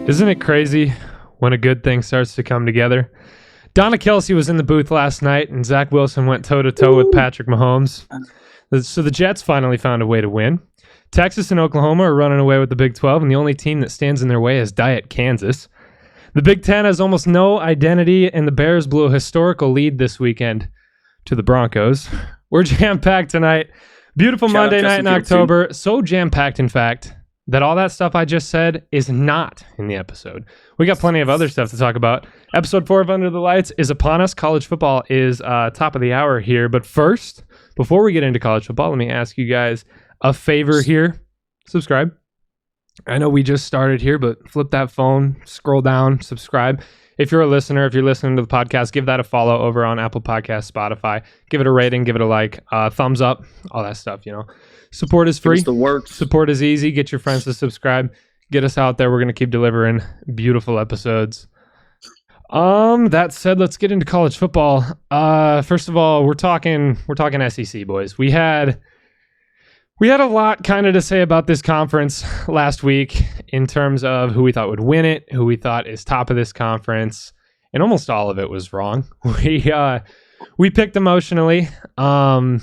Isn't it crazy when a good thing starts to come together? Donna Kelsey was in the booth last night, and Zach Wilson went toe-to-toe with Patrick Mahomes. So the Jets finally found a way to win. Texas and Oklahoma are running away with the Big 12, and the only team that stands in their way is Diet Kansas. The Big 10 has almost no identity, and the Bears blew a historical lead this weekend to the Broncos. We're jam-packed tonight. Beautiful Monday night in October. So jam-packed, in fact, that all that stuff I just said is not in the episode. We got plenty of other stuff to talk about. Episode 4 of Under the Lights is upon us. College football is top of the hour here. But first, before we get into college football, let me ask you guys a favor here. Subscribe. I know we just started here, but flip that phone, scroll down, subscribe. If you're a listener, if you're listening to the podcast, give that a follow over on Apple Podcasts, Spotify. Give it a rating, give it a like, thumbs up, all that stuff, you know. Support is free. The works. Support is easy. Get your friends to subscribe. Get us out there. We're going to keep delivering beautiful episodes. That said, let's get into college football. First of all, we're talking SEC, boys. We had a lot kind of to say about this conference last week in terms of who we thought would win it, who we thought is top of this conference, and almost all of it was wrong. We picked emotionally, and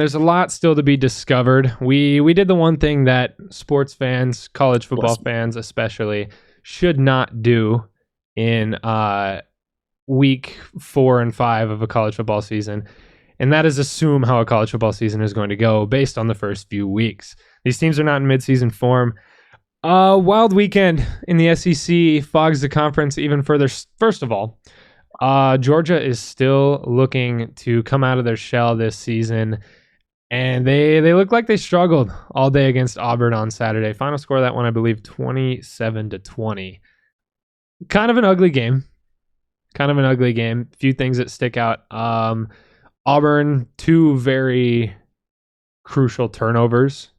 there's a lot still to be discovered. We did the one thing that sports fans, college football fans especially, should not do in week 4 and 5 of a college football season. And that is assume how a college football season is going to go based on the first few weeks. These teams are not in midseason form. Wild weekend in the SEC fogs the conference even further. First of all, Georgia is still looking to come out of their shell this season, and they look like they struggled all day against Auburn on Saturday. Final score of that one, I believe, 27-20. Kind of an ugly game. Few things that stick out. Auburn, 2 very crucial turnovers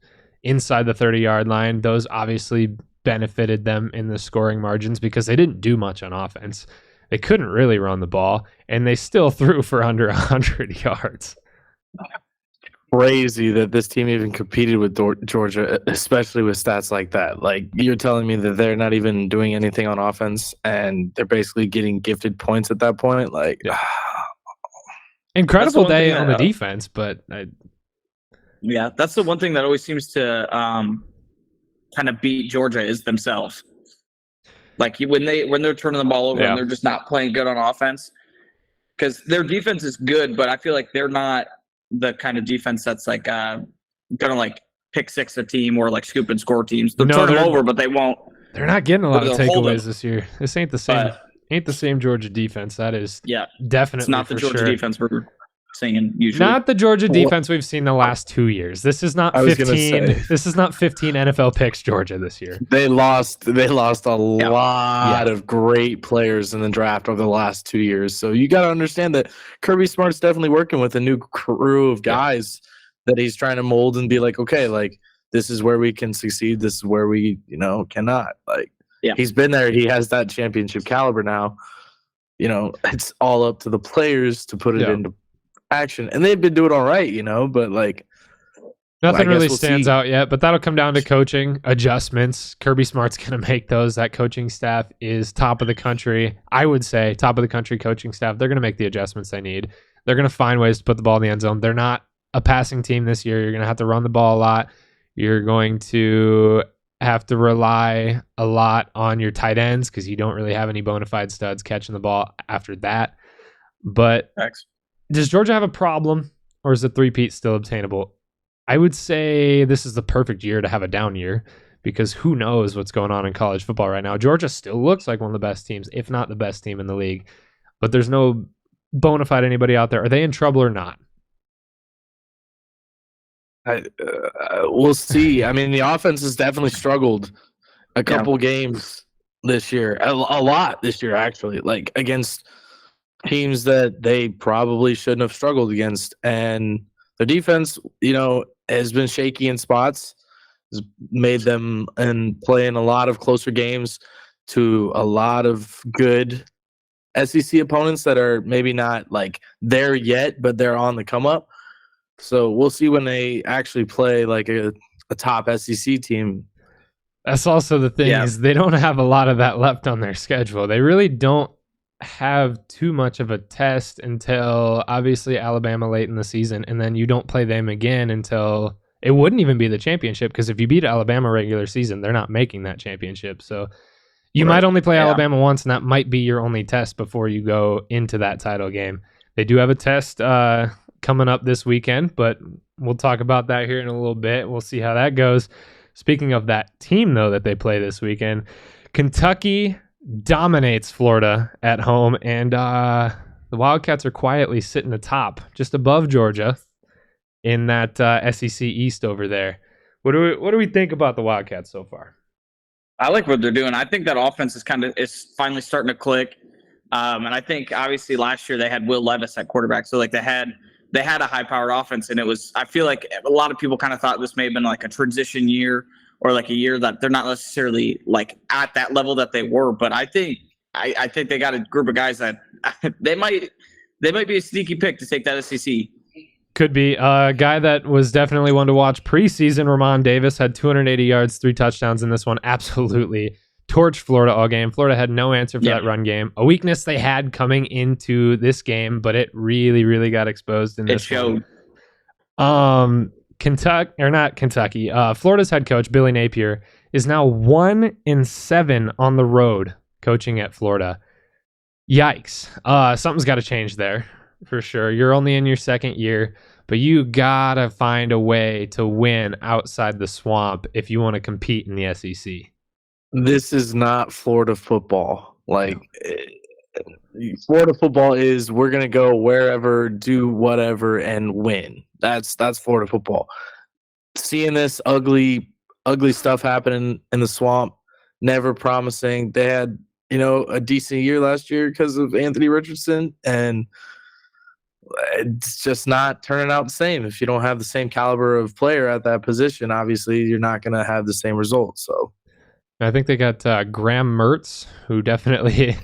inside the 30-yard line. Those obviously benefited them in the scoring margins because they didn't do much on offense. They couldn't really run the ball, and they still threw for under 100 yards. Crazy that this team even competed with Georgia, especially with stats like that. Like, you're telling me that they're not even doing anything on offense, and they're basically getting gifted points at that point? Like, yeah. Incredible day on the defense, but yeah, that's the one thing that always seems to kind of beat Georgia is themselves. Like when they're turning the ball over and they're just not playing good on offense, because their defense is good, but I feel like they're not the kind of defense that's like gonna like pick six a team or like scoop and score teams. They'll turn them over, but they won't. They're not getting a lot of takeaways this year. This ain't the same. Ain't the same Georgia defense. That is definitely it's not the Georgia defense we're seeing usually. Not the Georgia defense we've seen the last 2 years. This is not 15. This is not 15 NFL picks Georgia this year. They lost a lot of great players in the draft over the last 2 years. So you got to understand that Kirby Smart's definitely working with a new crew of guys that he's trying to mold and be like, okay, like this is where we can succeed. This is where we, cannot. Like. Yeah. He's been there. He has that championship caliber now. It's all up to the players to put it into action. And they've been doing all right, but like nothing really stands out yet, but that'll come down to coaching adjustments. Kirby Smart's going to make those. That coaching staff is top of the country. I would say top of the country coaching staff. They're going to make the adjustments they need. They're going to find ways to put the ball in the end zone. They're not a passing team this year. You're going to have to run the ball a lot. You're going to have to rely a lot on your tight ends because you don't really have any bona fide studs catching the ball after that. But does Georgia have a problem, or is the three-peat still obtainable? I would say this is the perfect year to have a down year because who knows what's going on in college football right now. Georgia still looks like one of the best teams, if not the best team in the league, but there's no bona fide anybody out there. Are they in trouble or not? We'll see. I mean, the offense has definitely struggled a couple games this year, a lot this year, actually, like against teams that they probably shouldn't have struggled against. And their defense, has been shaky in spots, has made them and play in a lot of closer games to a lot of good SEC opponents that are maybe not like there yet, but they're on the come up. So we'll see when they actually play like a top SEC team That's also the thing is they don't have a lot of that left on their schedule. They really don't have too much of a test until obviously Alabama late in the season, and then you don't play them again until it wouldn't even be the championship, because if you beat Alabama regular season, they're not making that championship. So you might only play Alabama once, and that might be your only test before you go into that title game. They do have a test coming up this weekend, but we'll talk about that here in a little bit. We'll see how that goes. Speaking of that team, though, that they play this weekend, Kentucky dominates Florida at home, and the Wildcats are quietly sitting atop, just above Georgia, in that SEC East over there. What do we think about the Wildcats so far? I like what they're doing. I think that offense is finally starting to click, and I think obviously last year they had Will Levis at quarterback, so like they had a high-powered offense, and I feel like a lot of people kind of thought this may have been like a transition year, or like a year that they're not necessarily like at that level that they were. But I think they got a group of guys that they might be a sneaky pick to take that SEC. Could be. A guy that was definitely one to watch preseason, Ramon Davis, had 280 yards, 3 touchdowns in this one. Absolutely torched Florida all game. Florida had no answer for that run game. A weakness they had coming into this game, but it really, really got exposed in this one. Florida's head coach, Billy Napier, is now 1-7 on the road coaching at Florida. Yikes. Something's got to change there for sure. You're only in your second year, but you got to find a way to win outside the swamp if you want to compete in the SEC. This is not Florida football. Like, Florida football is we're going to go wherever, do whatever, and win. That's Florida football. Seeing this ugly stuff happening in the swamp, never promising. They had, a decent year last year because of Anthony Richardson, and it's just not turning out the same. If you don't have the same caliber of player at that position, obviously you're not going to have the same results. So I think they got Graham Mertz, who definitely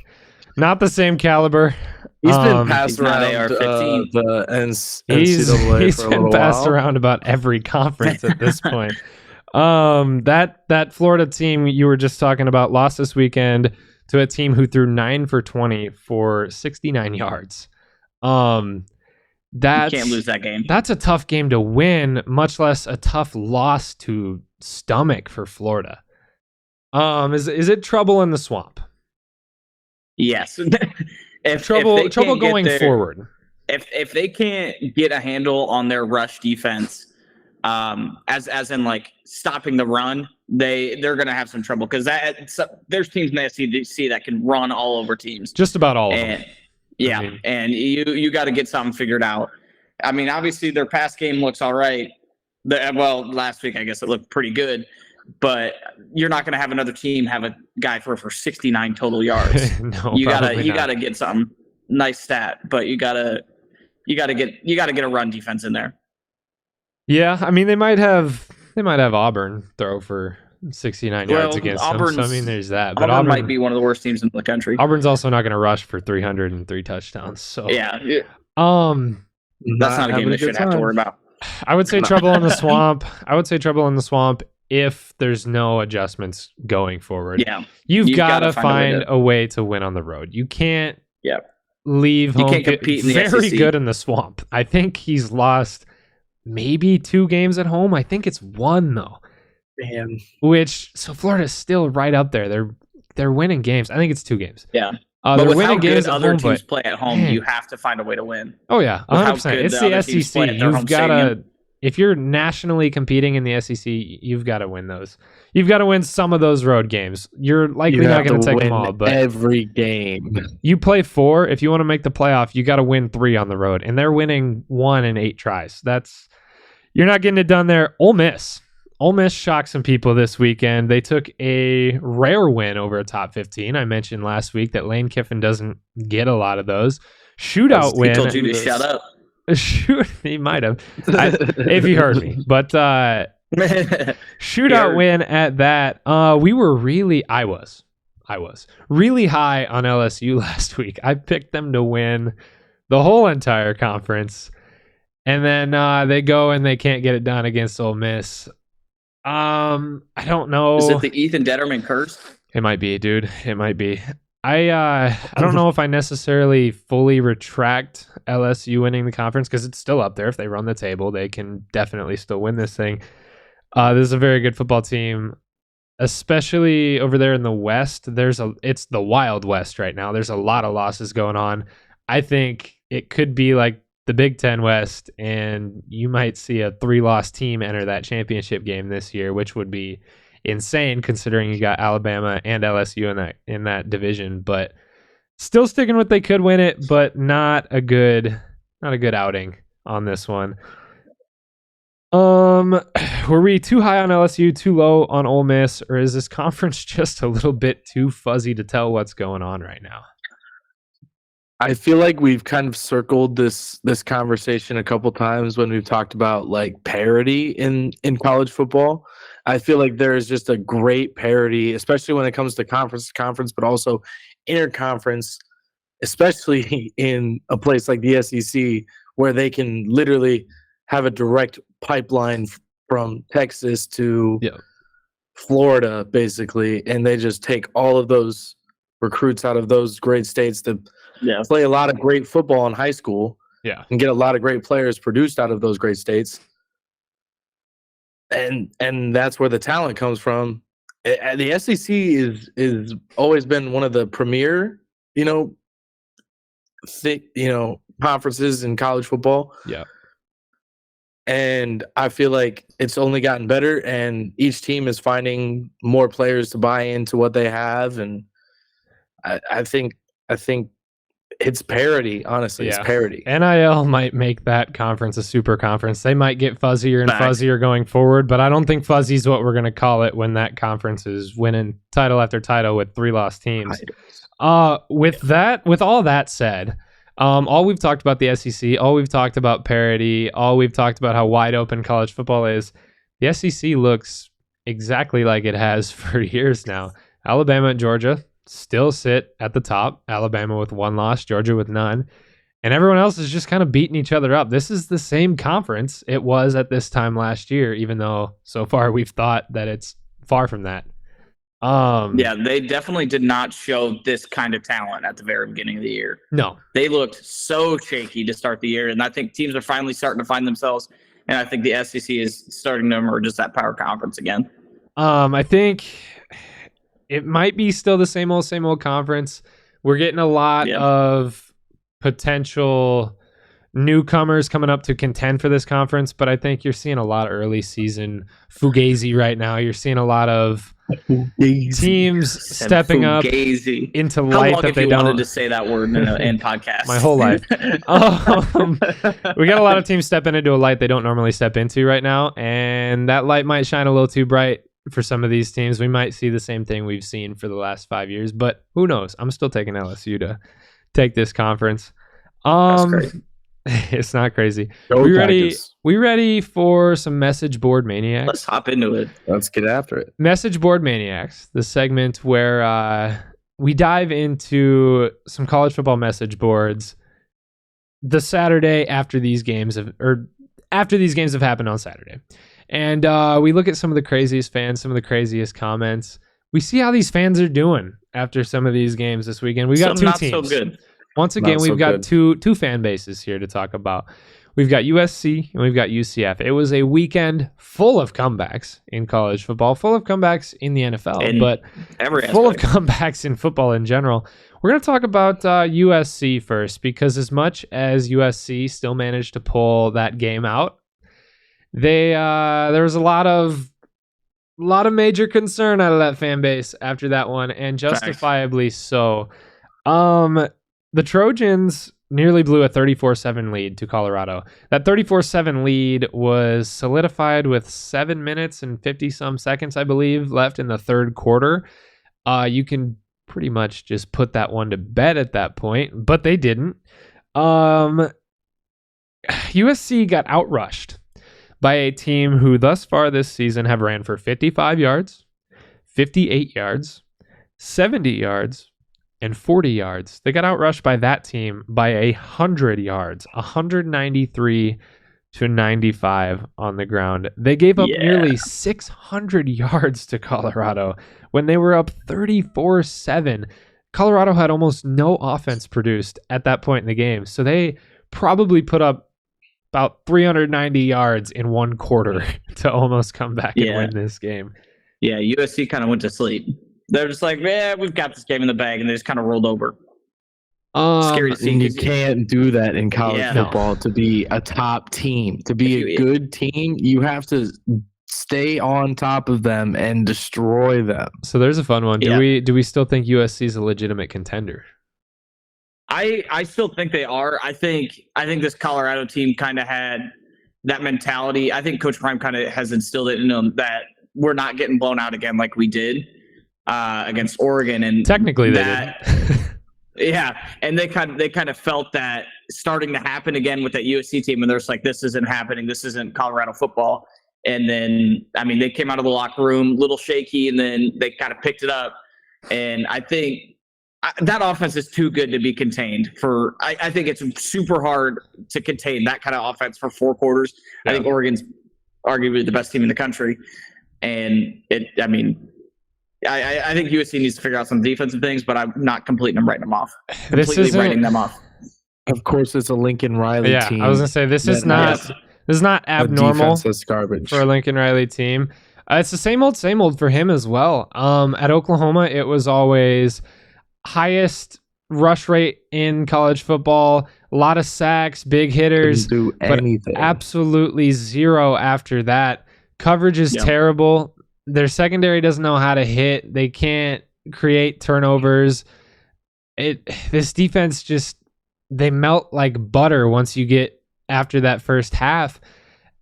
not the same caliber. He's been passed around AR-15. The NCAA he's for a been little passed while. around about every conference at this point. That Florida team you were just talking about lost this weekend to a team who threw 9 for 20 for 69 yards. You can't lose that game. That's a tough game to win, much less a tough loss to stomach for Florida. Is it trouble in the swamp? Yes. Trouble going forward. If they can't get a handle on their rush defense, as in like stopping the run, they're going to have some trouble, because there's teams in the SEC that can run all over teams. Just about all of them. Yeah, and you got to get something figured out. I mean, obviously their pass game looks all right. Last week I guess it looked pretty good, but you're not going to have another team have a guy for 69 total yards. No, you gotta get something nice stat, but you gotta get a run defense in there. Yeah, I mean they might have Auburn throw for 69 yards against them. So I mean there's that. But Auburn might be one of the worst teams in the country. Auburn's also not going to rush for 303 touchdowns. So yeah. That's not a game they should have to worry about. I would say trouble in the swamp. If there's no adjustments going forward. Yeah. You've got to find a way to win on the road. You can't leave home. You can't compete in the very SEC. Good in the swamp. I think he's lost maybe 2 games at home. I think it's 1 though. Man. So Florida's still right up there. They're winning games. I think it's 2 games. Yeah. But with winning how games good at other home, teams play at home, you have to find a way to win. Oh yeah, 100%. It's the SEC. You've got to, if you're nationally competing in the SEC, you've got to win those. You've got to win some of those road games. You're likely not going to take them all, but every game. You play 4. If you want to make the playoff, you got to win 3 on the road, and they're winning 1 in 8 tries. You're not getting it done there. Ole Miss shocked some people this weekend. They took a rare win over a top 15. I mentioned last week that Lane Kiffin doesn't get a lot to win. He told you to shut up. He might have, if he heard me. But shootout win at that. I was really high on LSU last week. I picked them to win the whole entire conference. And then they go and they can't get it done against Ole Miss. I don't know. Is it the Ethan Detterman curse? It might be, dude. It might be. I don't know if I necessarily fully retract LSU winning the conference because it's still up there. If they run the table, they can definitely still win this thing. This is a very good football team, especially over there in the West. It's the Wild West right now. There's a lot of losses going on. I think it could be like the Big Ten West, and you might see a 3-loss team enter that championship game this year, which would be insane considering you got Alabama and LSU in that division. But still sticking with they could win it, but not a good outing on this one. Were we too high on LSU, too low on Ole Miss, or is this conference just a little bit too fuzzy to tell what's going on right now? I feel like we've kind of circled this conversation a couple times when we've talked about like parity in college football. I feel like there is just a great parity, especially when it comes to conference, but also interconference, especially in a place like the SEC where they can literally have a direct pipeline from Texas to Florida, basically, and they just take all of those recruits out of those great states to play a lot of great football in high school, and get a lot of great players produced out of those great states, and that's where the talent comes from. The SEC is always been one of the premier, conferences in college football. Yeah. And I feel like it's only gotten better, and each team is finding more players to buy into what they have, and I think it's parity. Honestly, it's parity. NIL might make that conference a super conference. They might get fuzzier and fuzzier going forward, but I don't think fuzzy is what we're going to call it when that conference is winning title after title with 3-loss teams. With all that said, all we've talked about the SEC, all we've talked about parity, all we've talked about how wide open college football is. The SEC looks exactly like it has for years now. Alabama and Georgia still sit at the top. Alabama with 1 loss, Georgia with none. And everyone else is just kind of beating each other up. This is the same conference it was at this time last year, even though so far we've thought that it's far from that. They definitely did not show this kind of talent at the very beginning of the year. No. They looked so shaky to start the year, and I think teams are finally starting to find themselves, and I think the SEC is starting to emerge as that power conference again. I think it might be still the same old conference. We're getting a lot of potential newcomers coming up to contend for this conference, but I think you're seeing a lot of early season fugazi right now. You're seeing a lot of teams stepping up into light that they don't. Wanted to say that word in podcast? My whole life. We got a lot of teams stepping into a light they don't normally step into right now, and that light might shine a little too bright for some of these teams. We might see the same thing we've seen for the last 5 years, but who knows? I'm still taking LSU to take this conference. It's not crazy. We ready for some message board maniacs? Let's hop into it. Let's get after it. Message board maniacs, the segment where we dive into some college football message boards the Saturday after these games have happened on Saturday. And we look at some of the craziest fans, some of the craziest comments. We see how these fans are doing after some of these games this weekend. We got two teams. Not so good. Once again, we've got two fan bases here to talk about. We've got USC and we've got UCF. It was a weekend full of comebacks in college football, full of comebacks in the NFL, but full of comebacks in football in general. We're going to talk about USC first, because as much as USC still managed to pull that game out, there was a lot of major concern out of that fan base after that one, and justifiably so. The Trojans nearly blew a 34-7 lead to Colorado. That 34-7 lead was solidified with 7 minutes and 50-some seconds, I believe, left in the third quarter. You can pretty much just put that one to bed at that point, but they didn't. USC got outrushed by a team who thus far this season have ran for 55 yards, 58 yards, 70 yards, and 40 yards. They got outrushed by that team by 100 yards, 193 to 95 on the ground. They gave up nearly 600 yards to Colorado when they were up 34-7. Colorado had almost no offense produced at that point in the game. So they probably put up about 390 yards in one quarter to almost come back and win this game. Yeah, USC kind of went to sleep. They're just like, yeah, we've got this game in the bag, and they just kind of rolled over. Scary to see. You can't do that in college football. To be a top team, to be a good team, you have to stay on top of them and destroy them. So there's a fun one. Do we still think USC is a legitimate contender? I still think they are. I think this Colorado team kind of had that mentality. I think Coach Prime kind of has instilled it in them that we're not getting blown out again like we did against Oregon. And technically they did. Yeah, and they kind of felt that starting to happen again with that USC team, and they're just like, this isn't happening. This isn't Colorado football. And then, I mean, they came out of the locker room a little shaky, and then they kind of picked it up. And I think that offense is too good to be contained for. I think it's super hard to contain that kind of offense for 4 quarters. Yeah. I think Oregon's arguably the best team in the country, and I think USC needs to figure out some defensive things, but I'm not completely writing them off. Writing them off. Of course, it's a Lincoln Riley team. I was gonna say this is not abnormal for a Lincoln Riley team. It's the same old for him as well. At Oklahoma, it was always highest rush rate in college football, a lot of sacks, big hitters, but absolutely zero after that. Coverage is terrible. Their secondary doesn't know how to hit. They can't create turnovers. This defense they melt like butter once you get after that first half,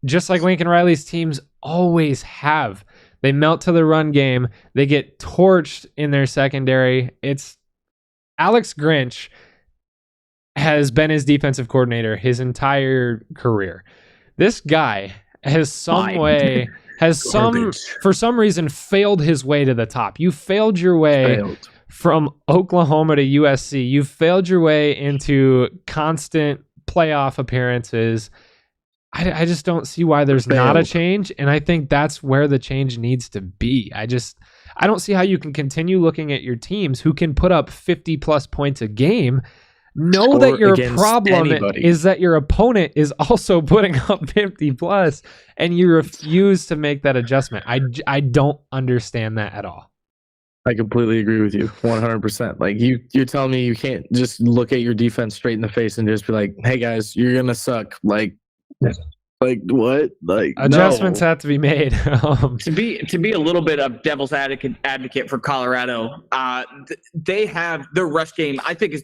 just like Lincoln Riley's teams always have. They melt to the run game. They get torched in their secondary. It's Alex Grinch has been his defensive coordinator his entire career. This guy has for some reason failed his way to the top. You failed your way from Oklahoma to USC. You failed your way into constant playoff appearances. I just don't see why there's not a change, and I think that's where the change needs to be. I don't see how you can continue looking at your teams who can put up 50 plus points a game. Know that your problem is that your opponent is also putting up 50 plus, and you refuse to make that adjustment. I don't understand that at all. I completely agree with you 100%. Like you're telling me you can't just look at your defense straight in the face and just be like, hey guys, you're going to suck. Like what? Like adjustments have to be made. To be a little bit of devil's advocate for Colorado, they have their rush game. I think it's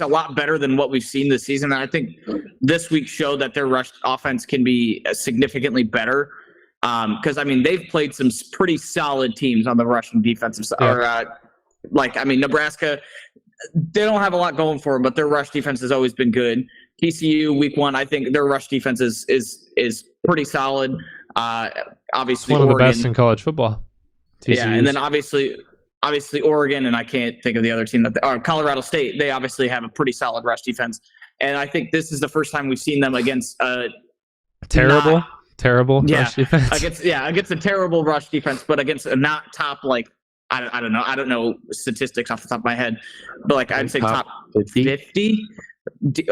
a lot better than what we've seen this season. And I think this week showed that their rush offense can be significantly better. Because they've played some pretty solid teams on the Russian defensive side. Nebraska, they don't have a lot going for them, but their rush defense has always been good. TCU week 1, I think their rush defense is pretty solid. Obviously, one of Oregon, the best in college football. TCU's. Yeah, and then obviously Oregon, and I can't think of the other team Colorado State. They obviously have a pretty solid rush defense, and I think this is the first time we've seen them against terrible rush defense. Against a terrible rush defense, but against a not top, like I don't know statistics off the top of my head, but I'd say top 50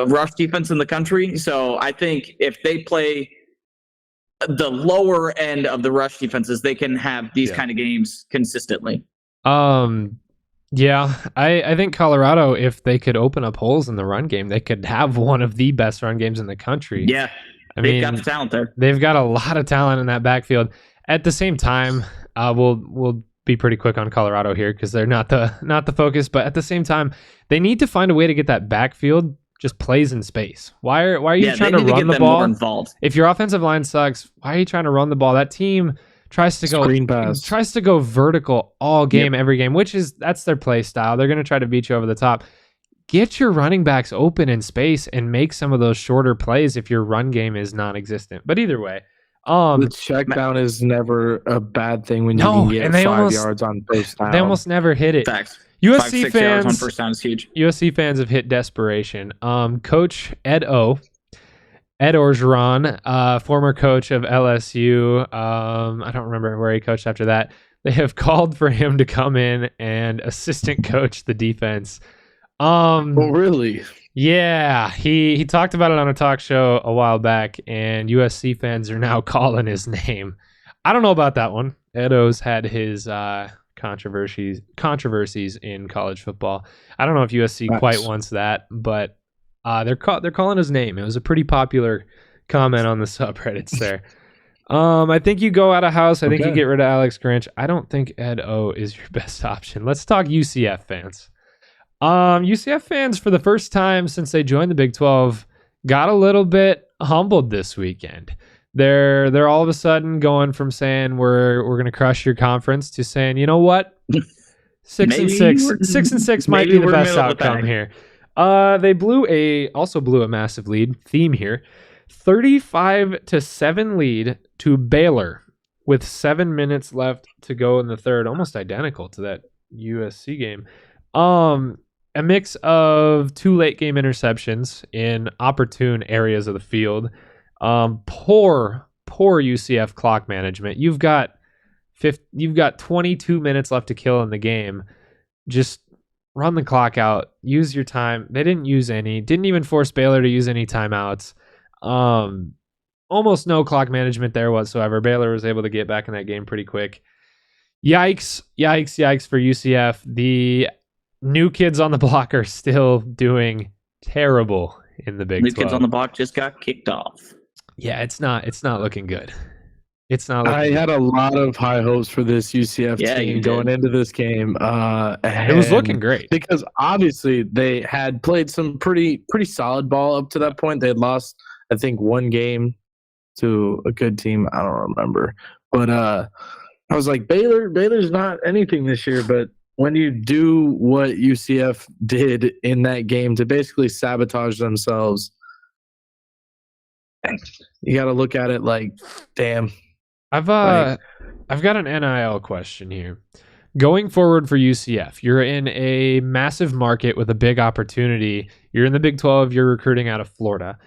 rush defense in the country. So I think if they play the lower end of the rush defenses, they can have these kind of games consistently. Yeah, I think Colorado, if they could open up holes in the run game, they could have one of the best run games in the country. Yeah. They've got the talent there. They've got a lot of talent in that backfield. At the same time, we'll be pretty quick on Colorado here because they're not the focus. But at the same time, they need to find a way to get that backfield just plays in space. Why are you trying to run the ball? If your offensive line sucks, why are you trying to run the ball? That team tries to go vertical all game, every game, that's their play style. They're going to try to beat you over the top. Get your running backs open in space and make some of those shorter plays if your run game is non-existent. But either way, the check down is never a bad thing when you can get 5 yards on first down. They almost never hit it. Facts. USC 5-6 fans yards on first down is huge. USC fans have hit desperation. Coach Ed O Ed Orgeron, former coach of LSU. I don't remember where he coached after that. They have called for him to come in and assistant coach the defense. Oh, really? Yeah, he talked about it on a talk show a while back, and USC fans are now calling his name. I don't know about that one. Edo's had his controversies in college football. I don't know if USC quite wants that, but they're calling his name. It was a pretty popular comment on the subreddits there. I think you go out of house. I think you get rid of Alex Grinch. I don't think Ed O is your best option. Let's talk UCF fans. UCF fans, for the first time since they joined the Big 12, got a little bit humbled this weekend. They're all of a sudden going from saying we're going to crush your conference to saying, you know what, 6-6 might be the best outcome here. They also blew a massive lead. Theme here, 35-7 lead to Baylor with 7 minutes left to go in the third, almost identical to that USC game. A mix of 2 late game interceptions in opportune areas of the field. Poor UCF clock management. You've got 22 minutes left to kill in the game. Just run the clock out. Use your time. They didn't use any. Didn't even force Baylor to use any timeouts. Almost no clock management there whatsoever. Baylor was able to get back in that game pretty quick. Yikes for UCF. The new kids on the block are still doing terrible in the Big 12. New kids on the block just got kicked off. Yeah, it's not looking good. I had a lot of high hopes for this UCF team going into this game. It was looking great because obviously they had played some pretty solid ball up to that point. They had lost, I think, 1 game to a good team. I don't remember, but I was like, Baylor's not anything this year. But when you do what UCF did in that game to basically sabotage themselves, you got to look at it like, damn. I've got an NIL question here. Going forward for UCF, you're in a massive market with a big opportunity. You're in the Big 12. You're recruiting out of Florida.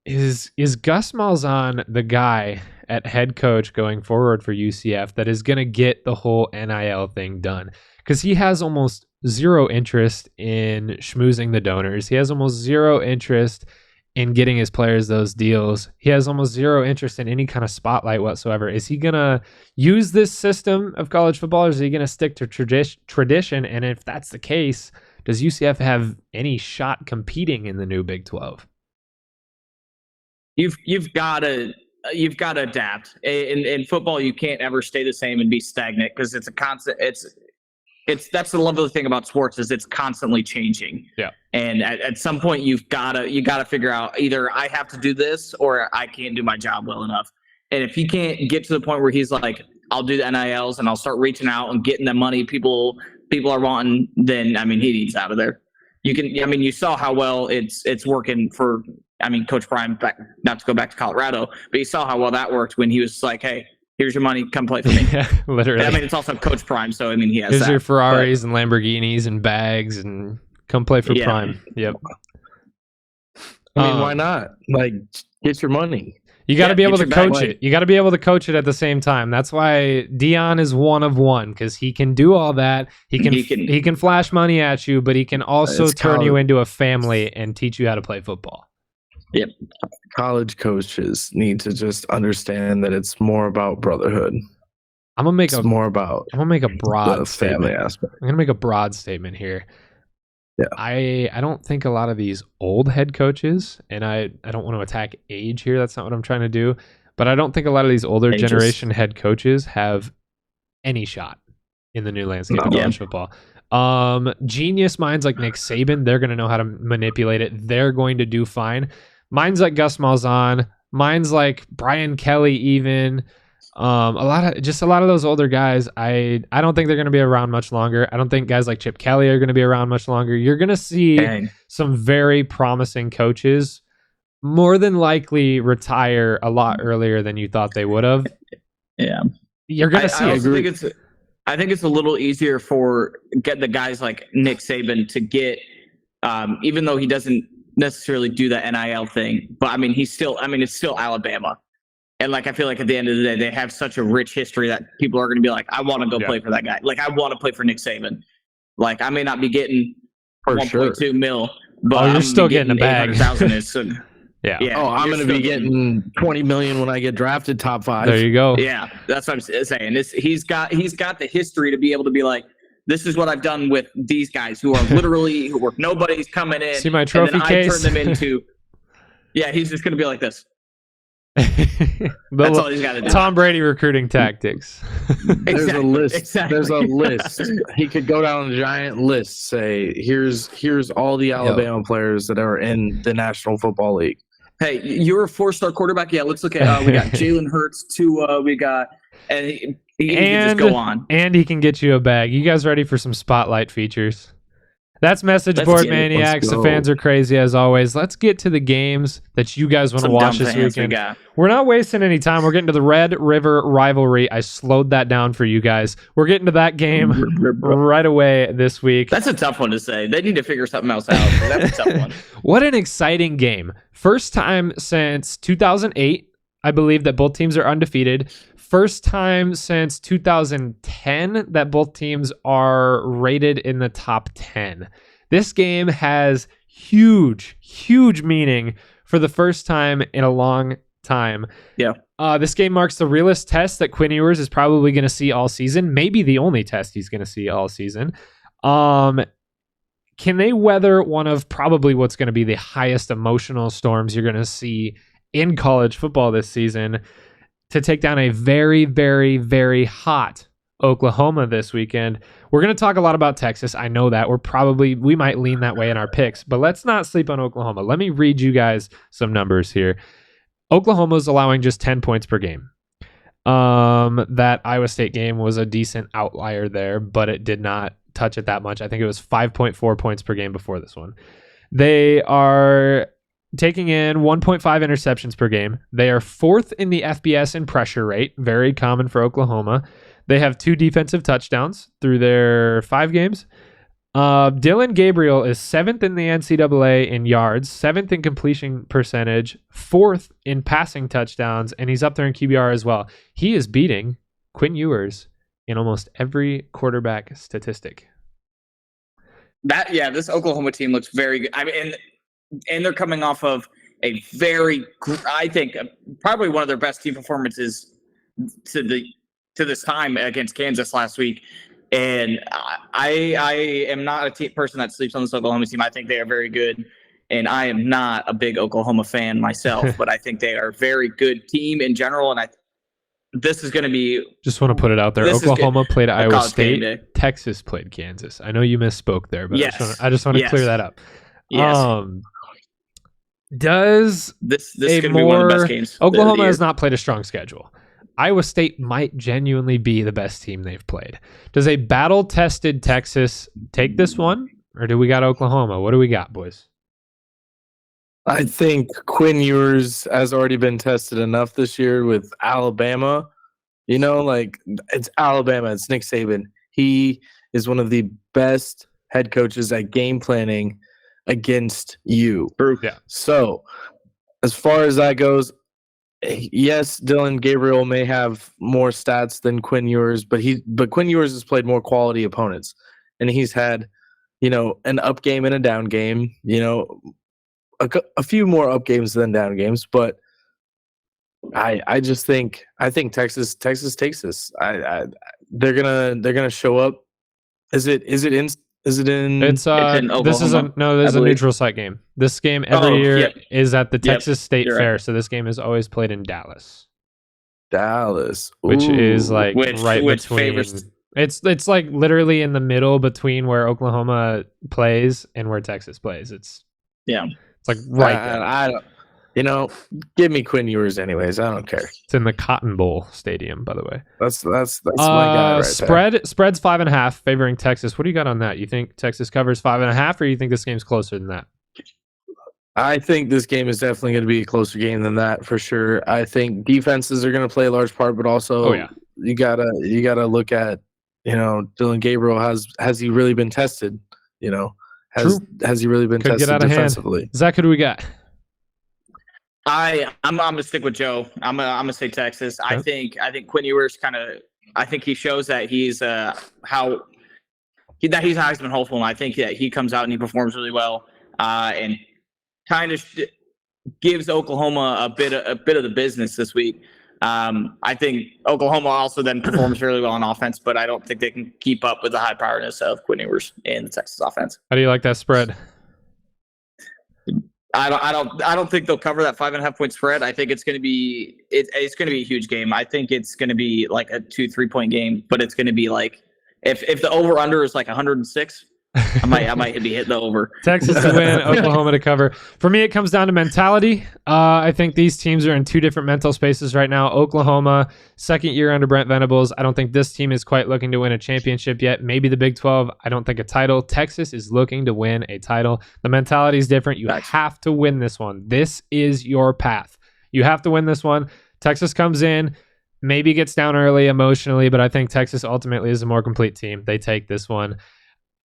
Is Gus Malzahn the guy at head coach going forward for UCF that is going to get the whole NIL thing done? Because he has almost zero interest in schmoozing the donors. He has almost zero interest in getting his players those deals. He has almost zero interest in any kind of spotlight whatsoever. Is he going to use this system of college football, or is he going to stick to tradition? And if that's the case, does UCF have any shot competing in the new Big 12? You've got to adapt. In football, you can't ever stay the same and be stagnant because it's a constant. That's the lovely thing about sports is it's constantly changing. Yeah. And at some point you got to figure out either I have to do this or I can't do my job well enough. And if he can't get to the point where he's like, I'll do the NILs and I'll start reaching out and getting the money people are wanting, then he needs out of there. You saw how well it's working for Coach Prime, not to go back to Colorado, but you saw how well that worked when he was like, hey, here's your money, come play for me. Yeah, literally. It's also Coach Prime, so he has Here's your Ferraris and Lamborghinis and bags and come play for Prime. Yep. Why not? Like, get your money. You got to be able to coach it. You got to be able to coach it at the same time. That's why Dion is one of one, because he can do all that. He can flash money at you, but he can also turn you into a family and teach you how to play football. Yep. College coaches need to just understand that it's more about brotherhood. I'm gonna make a broad family aspect. I'm gonna make a broad statement here. Yeah. I don't think a lot of these old head coaches, and I don't want to attack age here. That's not what I'm trying to do. But I don't think a lot of these older generation head coaches have any shot in the new landscape of college football. Genius minds like Nick Saban, they're going to know how to manipulate it. They're going to do fine. Minds like Gus Malzahn, minds like Brian Kelly, even a lot of those older guys. I don't think they're going to be around much longer. I don't think guys like Chip Kelly are going to be around much longer. You're going to see some very promising coaches more than likely retire a lot earlier than you thought they would have. Yeah, you're going to see. I think it's a little easier for get the guys like Nick Saban to get, even though he doesn't necessarily do that NIL thing. But I mean, it's still Alabama. And like, I feel like at the end of the day, they have such a rich history that people are going to be like, I want to go play for that guy. Like, I want to play for Nick Saban. Like, I may not be getting 1.2 mil, but you're still getting a bag. 800,000. Yeah. Oh, I'm going to be getting 20 million when I get drafted top 5. There you go. Yeah, that's what I'm saying. He's got the history to be able to be like, this is what I've done with these guys who are literally nobody's coming in. See my trophy and then case? I turn them into. Yeah, he's just going to be like this. That's all he's got to do. Tom Brady recruiting tactics. There's a list. Exactly. There's a list. He could go down a giant list. Say, here's all the Alabama players that are in the National Football League. Hey, you're a 4-star quarterback. Yeah, let's look at. We got Jalen Hurts, Tua. We got, and he can just go on. And he can get you a bag. You guys ready for some spotlight features? That's Message Board Maniacs. The fans are crazy as always. Let's get to the games that you guys want to watch this weekend. We're not wasting any time. We're getting to the Red River Rivalry. I slowed that down for you guys. We're getting to that game right away this week. That's a tough one to say. They need to figure something else out. That's a tough one. What an exciting game. First time since 2008, I believe, that both teams are undefeated. First time since 2010 that both teams are rated in the top 10. This game has huge, huge meaning for the first time in a long time. Yeah. This game marks the realest test that Quinn Ewers is probably going to see all season. Maybe the only test he's going to see all season. Can they weather one of probably what's going to be the highest emotional storms you're going to see in college football this season to take down a very, very, very hot Oklahoma this weekend? We're going to talk a lot about Texas. I know that. We might lean that way in our picks, but let's not sleep on Oklahoma. Let me read you guys some numbers here. Oklahoma's allowing just 10 points per game. That Iowa State game was a decent outlier there, but it did not touch it that much. I think it was 5.4 points per game before this one. They are taking in 1.5 interceptions per game. They are 4th in the FBS in pressure rate, very common for Oklahoma. They have 2 defensive touchdowns through their 5 games. Dylan Gabriel is 7th in the NCAA in yards, 7th in completion percentage, 4th in passing touchdowns, and he's up there in QBR as well. He is beating Quinn Ewers in almost every quarterback statistic. This Oklahoma team looks very good. I mean, and they're coming off of a very, I think, probably one of their best team performances to this time against Kansas last week. And I am not a person that sleeps on this Oklahoma team. I think they are very good. And I am not a big Oklahoma fan myself, but I think they are a very good team in general. And this is going to be... Just want to put it out there. Oklahoma played Iowa State. Texas played Kansas. I know you misspoke there, but yes. I just want to clear that up. Yes. Does this is going to be one of the best games? Oklahoma has not played a strong schedule. Iowa State might genuinely be the best team they've played. Does a battle-tested Texas take this one, or do we got Oklahoma? What do we got, boys? I think Quinn Ewers has already been tested enough this year with Alabama. You know, like, it's Alabama. It's Nick Saban. He is one of the best head coaches at game planning against you. Yeah. So, as far as that goes, yes, Dylan Gabriel may have more stats than Quinn Ewers, but Quinn Ewers has played more quality opponents, and he's had, an up game and a down game. A few more up games than down games, but I think Texas takes this. They're gonna show up. Is it in? It's in Oklahoma, this is a neutral site game. This game every year is at the Texas State Fair, so this game is always played in Dallas. Which is like which between. favors. It's like literally in the middle between where Oklahoma plays and where Texas plays. It's like right there. I don't. Give me Quinn Ewers anyways. I don't care. It's in the Cotton Bowl Stadium, by the way. That's my guy right there. Spread's 5.5 favoring Texas. What do you got on that? You think Texas covers 5.5, or you think this game's closer than that? I think this game is definitely going to be a closer game than that for sure. I think defenses are going to play a large part, but also you gotta look at Dylan Gabriel has he really been tested? Has he really been Could get tested out of defensively? hand. Zach, who do we got? I'm gonna stick with Joe. I'm gonna say Texas. Okay. I think Quinn Ewers I think he shows that he's that he's Heisman hopeful, and I think that he comes out and he performs really well, and kind of gives Oklahoma a bit of the business this week. I think Oklahoma also then performs really well on offense, but I don't think they can keep up with the high powerness of Quinn Ewers in the Texas offense. How do you like that spread? I don't think they'll cover that 5.5 point spread. I think it's going to be it's going to be a huge game. I think it's going to be like a 2-3 point game, but it's going to be like if the over under is like 106, I might be hitting the over. Texas to win, Oklahoma to cover. For me, it comes down to mentality. I think these teams are in two different mental spaces right now. Oklahoma, second year under Brent Venables. I don't think this team is quite looking to win a championship yet. Maybe the Big 12. I don't think a title. Texas is looking to win a title. The mentality is different. You have to win this one. This is your path. You have to win this one. Texas comes in, maybe gets down early emotionally, but I think Texas ultimately is a more complete team. They take this one.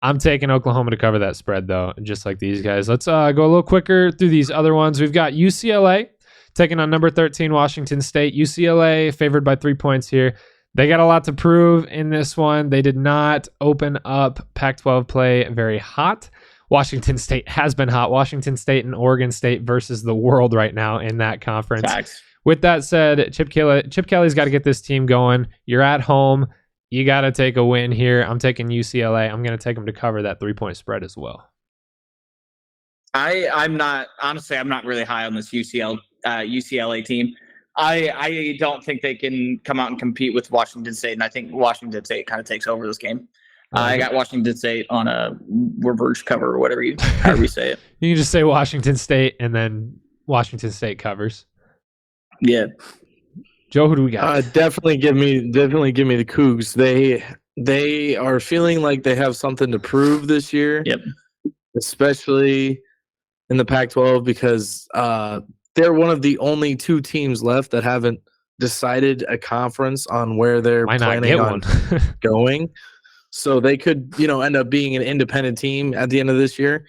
I'm taking Oklahoma to cover that spread, though, just like these guys. Let's go a little quicker through these other ones. We've got UCLA taking on number 13 Washington State. UCLA favored by 3 points here. They got a lot to prove in this one. They did not open up Pac-12 play very hot. Washington State has been hot. Washington State and Oregon State versus the world right now in that conference. Facts. With that said, Chip Kelly's got to get this team going. You're at home. You got to take a win here. I'm taking UCLA. I'm going to take them to cover that 3 point spread as well. I'm not really high on this UCLA team. I don't think they can come out and compete with Washington State, and I think Washington State kind of takes over this game. I got Washington State on a reverse cover or however you say it. You can just say Washington State and then Washington State covers. Yeah. Joe, who do we got? Definitely give me the Cougs. They are feeling like they have something to prove this year. Yep. Especially in the Pac-12 because they're one of the only two teams left that haven't decided a conference on where they're planning on going. So they could, end up being an independent team at the end of this year.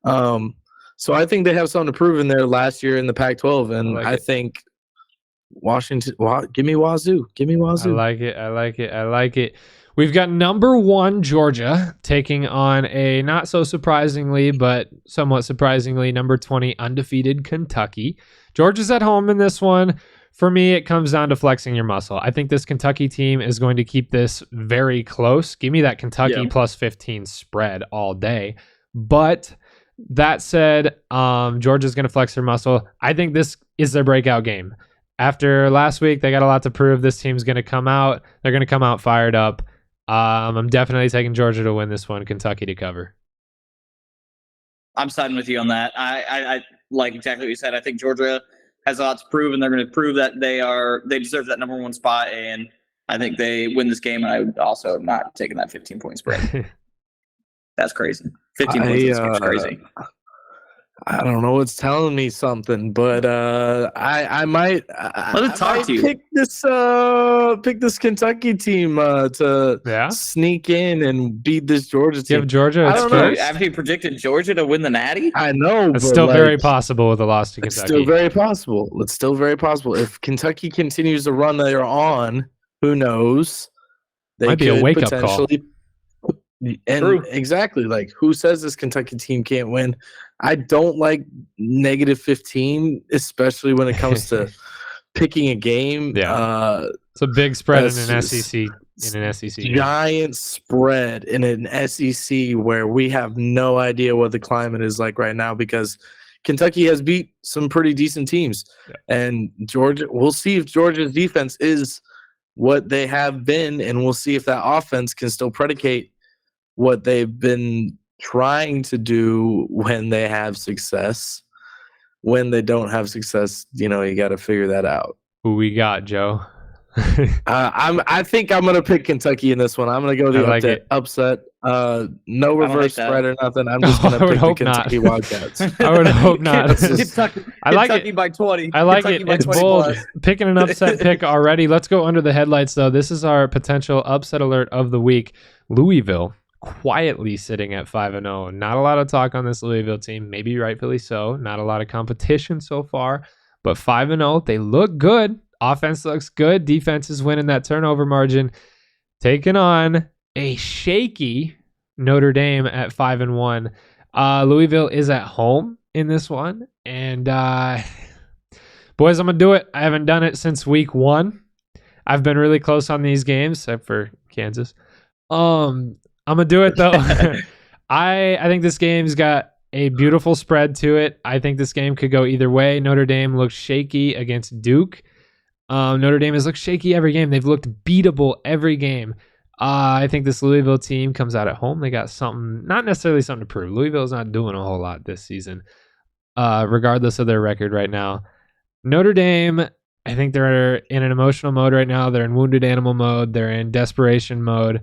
So I think they have something to prove in there last year in the Pac-12, and I think Washington, give me Wazoo. I like it. We've got number 1 Georgia taking on a not so surprisingly, but somewhat surprisingly, number 20 undefeated Kentucky. Georgia's at home in this one. For me, it comes down to flexing your muscle. I think this Kentucky team is going to keep this very close. Give me that Kentucky plus 15 spread all day. But that said, Georgia's going to flex their muscle. I think this is their breakout game. After last week, they got a lot to prove. This team's going to come out. They're going to come out fired up. I'm definitely taking Georgia to win this one, Kentucky to cover. I'm siding with you on that. I like exactly what you said. I think Georgia has a lot to prove, and they're going to prove that they deserve that number 1 spot, and I think they win this game, and I would also not taking that 15-point spread. That's crazy. 15 points is crazy. I don't know what's telling me something, but I might. Pick this Kentucky team to sneak in and beat this Georgia team. Give Georgia. After you predicted Georgia to win the Natty, I know it's still very possible with a loss to Kentucky. It's still very possible. If Kentucky continues the run they're on, who knows? They might be a wake-up call. And exactly, like, who says this Kentucky team can't win? I don't like -15, especially when it comes to picking a game. Yeah, it's a big spread in an SEC. Giant spread in an SEC where we have no idea what the climate is like right now because Kentucky has beat some pretty decent teams, and Georgia. We'll see if Georgia's defense is what they have been, and we'll see if that offense can still predicate what they've been trying to do when they have success. When they don't have success, you got to figure that out. Who we got, Joe? I think I'm gonna pick Kentucky in this one. I'm gonna go the upset. No reverse spread or nothing. I'm just gonna pick the Kentucky Wildcats. I would hope not. I like Kentucky by 20. I like it. It's bold. Plus. Picking an upset pick already. Let's go under the headlights though. This is our potential upset alert of the week. Louisville quietly sitting at 5-0. Not a lot of talk on this Louisville team, maybe rightfully so. Not a lot of competition so far, but 5-0. They look good. Offense looks good. Defense is winning that turnover margin. Taking on a shaky Notre Dame at 5-1. Louisville is at home in this one, and boys, I'm gonna do it. I haven't done it since week 1. I've been really close on these games, except for Kansas. I'm gonna do it though. I think this game's got a beautiful spread to it. I think this game could go either way. Notre Dame looks shaky against Duke. Notre Dame has looked shaky every game. They've looked beatable every game. I think this Louisville team comes out at home. They got something, not necessarily something to prove. Louisville's not doing a whole lot this season, regardless of their record right now. Notre Dame, I think they're in an emotional mode right now. They're in wounded animal mode. They're in desperation mode.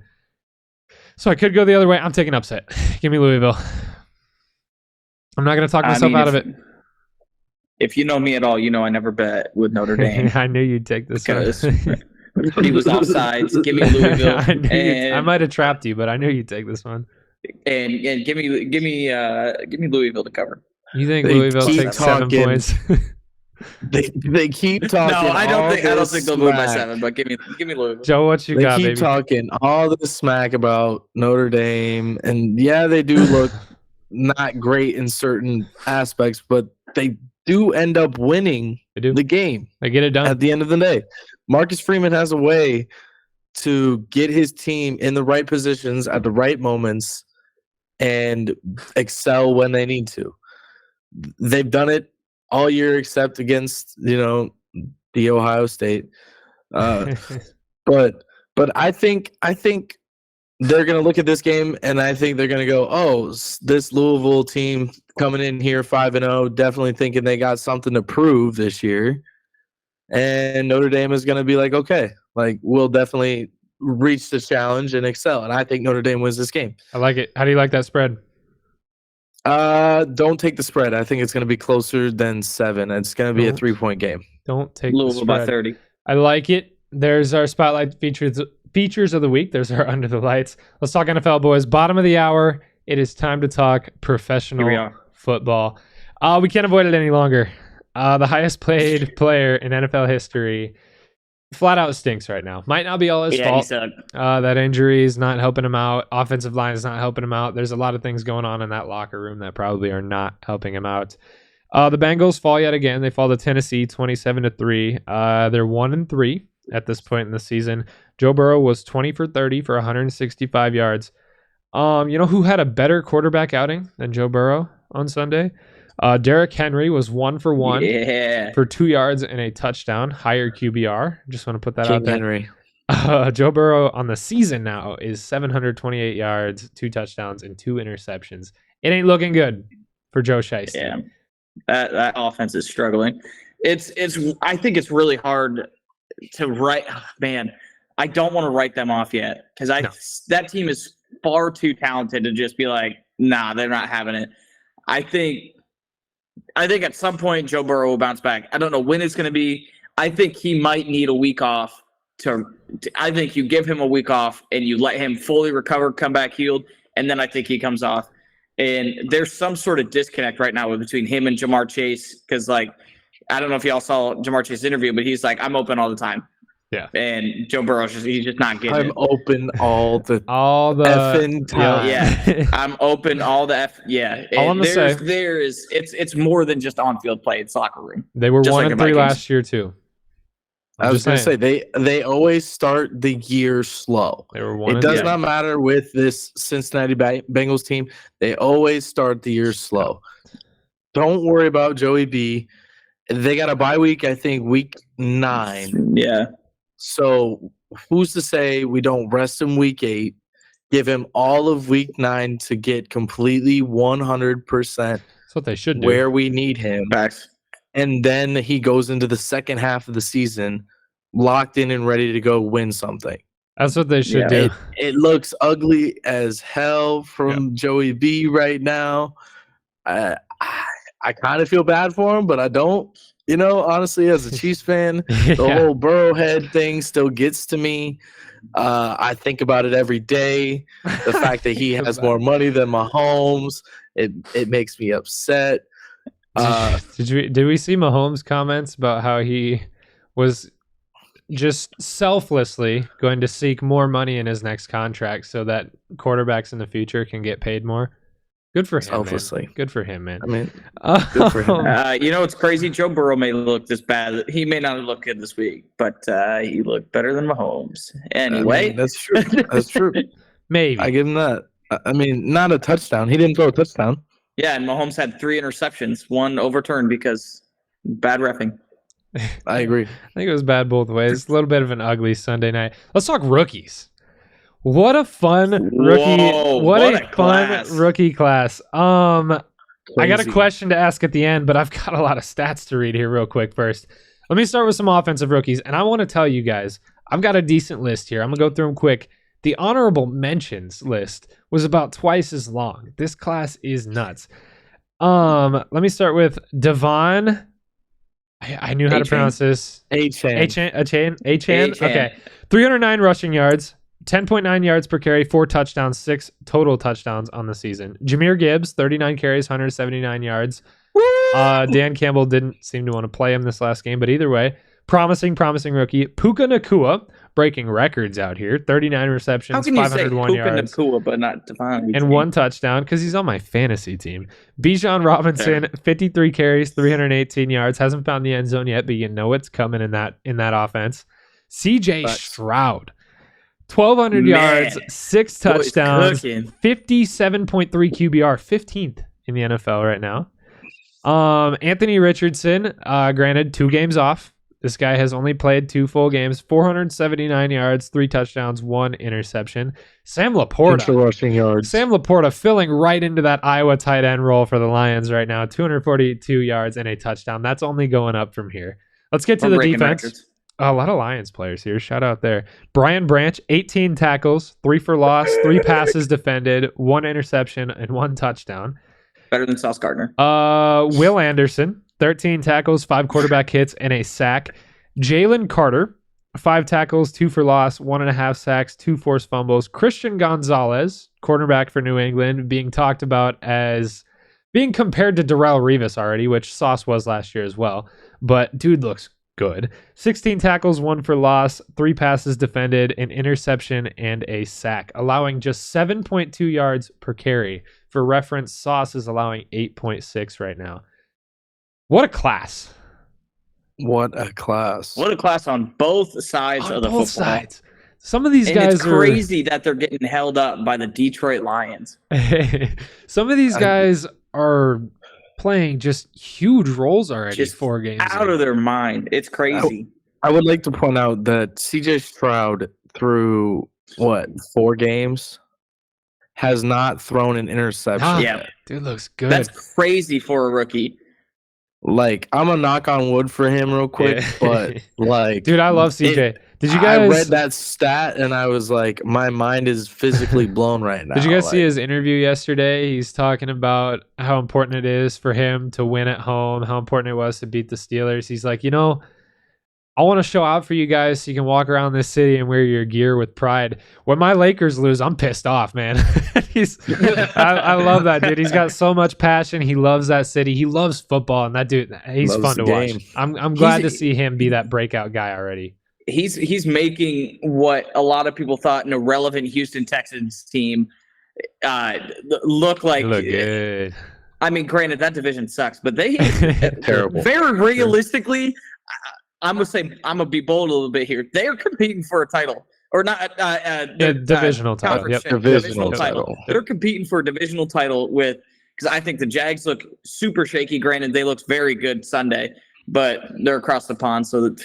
So I could go the other way. I'm taking upset. Give me Louisville. I'm not going to talk myself out of it. If you know me at all, you know I never bet with Notre Dame. I knew you'd take this one. He was offsides. Give me Louisville. I might have trapped you, but I knew you'd take this one. And give me Louisville to cover. You think Louisville takes 7 points? They keep talking. No, I don't think they'll move by 7. But give me Louisville. Joe, what you got? They keep talking all this smack about Notre Dame, and yeah, they do look not great in certain aspects, but they do end up winning the game. They get it done at the end of the day. Marcus Freeman has a way to get his team in the right positions at the right moments and excel when they need to. They've done it all year except against, the Ohio State. But I think they're going to look at this game and I think they're going to go, oh, this Louisville team coming in here 5-0, definitely thinking they got something to prove this year. And Notre Dame is going to be like, okay, we'll definitely reach the challenge and excel. And I think Notre Dame wins this game. I like it. How do you like that spread? Don't take the spread. I think it's going to be closer than 7. It's going to be a 3-point game. Don't take Louisville by 30. I like it. There's our spotlight features of the week. There's our under the lights. Let's talk NFL, boys. Bottom of the hour. It is time to talk professional football. We can't avoid it any longer. The highest paid player in NFL history flat out stinks right now. Might not be all his fault. That injury is not helping him out. Offensive line is not helping him out. There's a lot of things going on in that locker room that probably are not helping him out. The Bengals fall yet again. They fall to Tennessee 27-3. They're 1-3 at this point in the season. Joe Burrow was 20 for 30 for 165 yards. You know who had a better quarterback outing than Joe Burrow on Sunday? Derrick Henry was 1 for 1 for 2 yards and a touchdown, higher QBR. Just want to put that out there. Henry. Joe Burrow on the season now is 728 yards, 2 touchdowns, and 2 interceptions. It ain't looking good for Joe Shiesty. Yeah, that offense is struggling. I think it's really hard to write. Man, I don't want to write them off yet because that team is far too talented to just be like, nah, they're not having it. I think at some point Joe Burrow will bounce back. I don't know when it's going to be. I think he might need a week off. I think you give him a week off and you let him fully recover, come back healed, and then I think he comes off. And there's some sort of disconnect right now between him and Jamar Chase because, I don't know if y'all saw Jamar Chase's interview, but he's like, I'm open all the time. Yeah. And Joe Burrow's he's just not getting I'm open all the effing time. Yeah. I'm open all the yeah. All I'm gonna say, it's more than just on-field play. It's locker room. They were 1-3 last year too. I was going to say they always start the year slow. They were 1. It does not matter with this Cincinnati Bengals team. They always start the year slow. Don't worry about Joey B. They got a bye week, I think, week 9. Yeah. So who's to say we don't rest him week 8, give him all of week 9 to get completely 100%. That's what they should do. Where we need him. Facts. And then he goes into the second half of the season locked in and ready to go win something. That's what they should do. It looks ugly as hell from Joey B right now. I kind of feel bad for him, but I don't. honestly, as a Chiefs fan, the whole Burrow head thing still gets to me. I think about it every day. The fact that he has more money than Mahomes, it makes me upset. Did we see Mahomes' comments about how he was just selflessly going to seek more money in his next contract so that quarterbacks in the future can get paid more? Good for him, Selflessly. man. Good for him, man. I mean, good for him. It's crazy. Joe Burrow may look this bad. He may not look good this week, but he looked better than Mahomes. Anyway. I mean, that's true. That's true. Maybe. I give him that. I mean, not a touchdown. He didn't throw a touchdown. Yeah, and Mahomes had 3 interceptions, 1 overturned because bad reffing. I agree. I think it was bad both ways. A little bit of an ugly Sunday night. Let's talk rookies. What a fun rookie! Whoa, what a fun class. Rookie class. I got a Crazy. question to ask at the end, but I've got a lot of stats to read here real quick first. Let me start with some offensive rookies, and I want to tell you guys, I've got a decent list here. I'm gonna go through them quick. The honorable mentions list was about twice as long. This class is nuts. Let me start with Devon. I knew how to pronounce this. A-Chan. Achan. Achan. Okay. 309 rushing yards, 10.9 yards per carry, 4 touchdowns, 6 total touchdowns on the season. Jahmyr Gibbs, 39 carries, 179 yards. Dan Campbell didn't seem to want to play him this last game, but either way, promising rookie. Puka Nacua, breaking records out here. 39 receptions, How can you say 501 Puka yards. Nacua but not Devon? And 1 touchdown because he's on my fantasy team. Bijan Robinson, 53 carries, 318 yards. Hasn't found the end zone yet, but you know it's coming in that offense. CJ Stroud, 1,200 yards, 6 touchdowns, 57.3 QBR, 15th in the NFL right now. Anthony Richardson, granted 2 games off. This guy has only played 2 full games, 479 yards, 3 touchdowns, 1 interception. Sam Laporta. Rushing yards. Sam Laporta filling right into that Iowa tight end role for the Lions right now. 242 yards and a touchdown. That's only going up from here. Let's get to the defense. Records. A lot of Lions players here. Shout out there. Brian Branch, 18 tackles, 3 for loss, 3 passes defended, 1 interception, and 1 touchdown. Better than Sauce Gardner. Will Anderson, 13 tackles, 5 quarterback hits, and a sack. Jalen Carter, 5 tackles, 2 for loss, 1.5 sacks, 2 forced fumbles. Christian Gonzalez, cornerback for New England, being talked about as being compared to Darrelle Revis already, which Sauce was last year as well. But dude looks good. 16 tackles, 1 for loss, 3 passes defended, an interception, and a sack, allowing just 7.2 yards per carry. For reference, Sauce is allowing 8.6 right now. What a class. What a class. What a class on both sides On of the both football. sides. Some of these And guys it's crazy that they're getting held up by the Detroit Lions. Some of these guys are playing just huge roles already. Just 4 games out of their mind. It's crazy. I would like to point out that CJ Stroud through 4 games has not thrown an interception. Yeah. Dude looks good. That's crazy for a rookie. Like, I'm a knock on wood for him real quick, but like, dude, I love CJ. Did you guys? I read that stat and I was like, my mind is physically blown right now. Did you guys see his interview yesterday? He's talking about how important it is for him to win at home, how important it was to beat the Steelers. He's like, I want to show out for you guys so you can walk around this city and wear your gear with pride. When my Lakers lose, I'm pissed off, man. I love that dude. He's got so much passion. He loves that city. He loves football, and that dude, he's Loves fun to the watch. game. I'm glad to see him be that breakout guy already. He's making what a lot of people thought an irrelevant Houston Texans team look like. They look good. I mean, granted, that division sucks, but they Terrible. very realistically, I'm gonna be bold a little bit here. They are competing for a title, or not? Divisional title. Yep. Divisional title. They're competing for a divisional title with, because I think the Jags look super shaky. Granted, they looked very good Sunday, but they're across the pond, so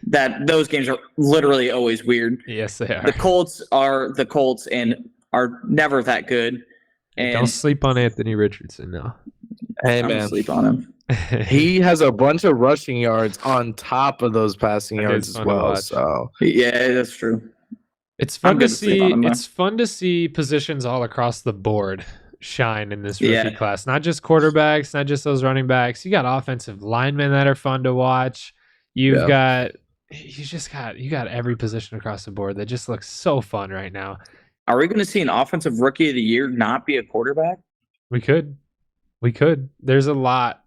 that those games are literally always weird. Yes, they are. The Colts are the Colts and are never that good. And Don't sleep on Anthony Richardson now. Hey, I'm gonna man. sleep on him. He has a bunch of rushing yards on top of those passing That yards is as fun to well. watch. So Yeah, that's true. It's fun I'm to good to sleep on see. him, though. It's fun to see positions all across the board shine in this rookie class. Not just quarterbacks, not just those running backs. You got offensive linemen that are fun to watch. You got every position across the board that just looks so fun right now. Are we going to see an offensive rookie of the year not be a quarterback? We could. There's a lot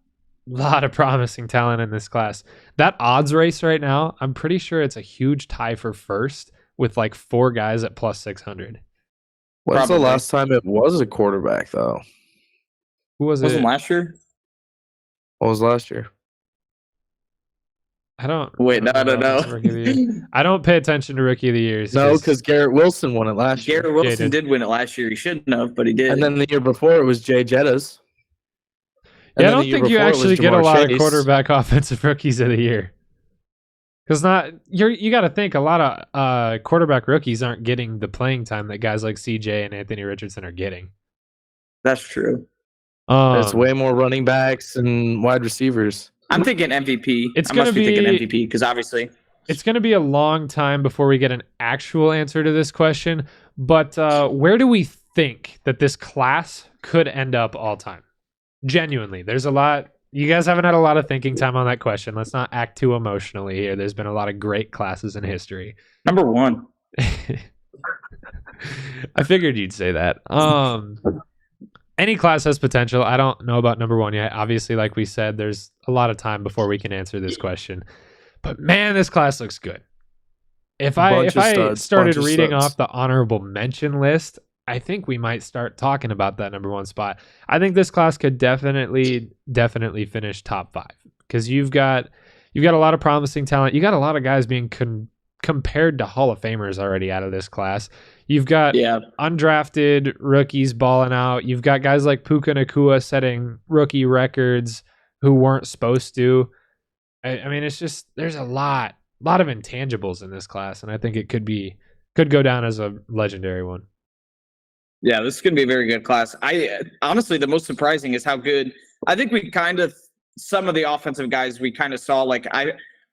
of promising talent in this class. That odds race right now, I'm pretty sure it's a huge tie for first with like 4 guys at plus 600. When's the last time it was a quarterback, though? Who was it? Wasn't last year? What was last year? I don't. Wait, no. I don't pay attention to Rookie of the Years. No, because Garrett Wilson won it last year. Garrett Wilson did win it last year. He shouldn't have, but he did. And then the year before, it was Jay Jettas. Yeah, I don't think you actually get a lot of quarterback offensive rookies of the year. Because you got to think a lot of quarterback rookies aren't getting the playing time that guys like CJ and Anthony Richardson are getting. That's true. There's way more running backs and wide receivers. I'm thinking MVP. I must be thinking MVP because obviously it's going to be a long time before we get an actual answer to this question. But where do we think that this class could end up all time? Genuinely, there's a lot. You guys haven't had a lot of thinking time on that question. Let's not act too emotionally here. There's been a lot of great classes in history. Number 1. I figured you'd say that. Any class has potential. I don't know about number 1 yet. Obviously, like we said, there's a lot of time before we can answer this question. But man, this class looks good. If I started reading off the honorable mention list, I think we might start talking about that number 1 spot. I think this class could definitely finish top 5 because you've got a lot of promising talent. You got a lot of guys being compared to Hall of Famers already out of this class. You've got undrafted rookies balling out. You've got guys like Puka Nacua setting rookie records who weren't supposed to. I mean, it's just there's a lot of intangibles in this class, and I think it could go down as a legendary one. Yeah, this is going to be a very good class. Honestly, the most surprising is how good. I think some of the offensive guys we kind of saw. Like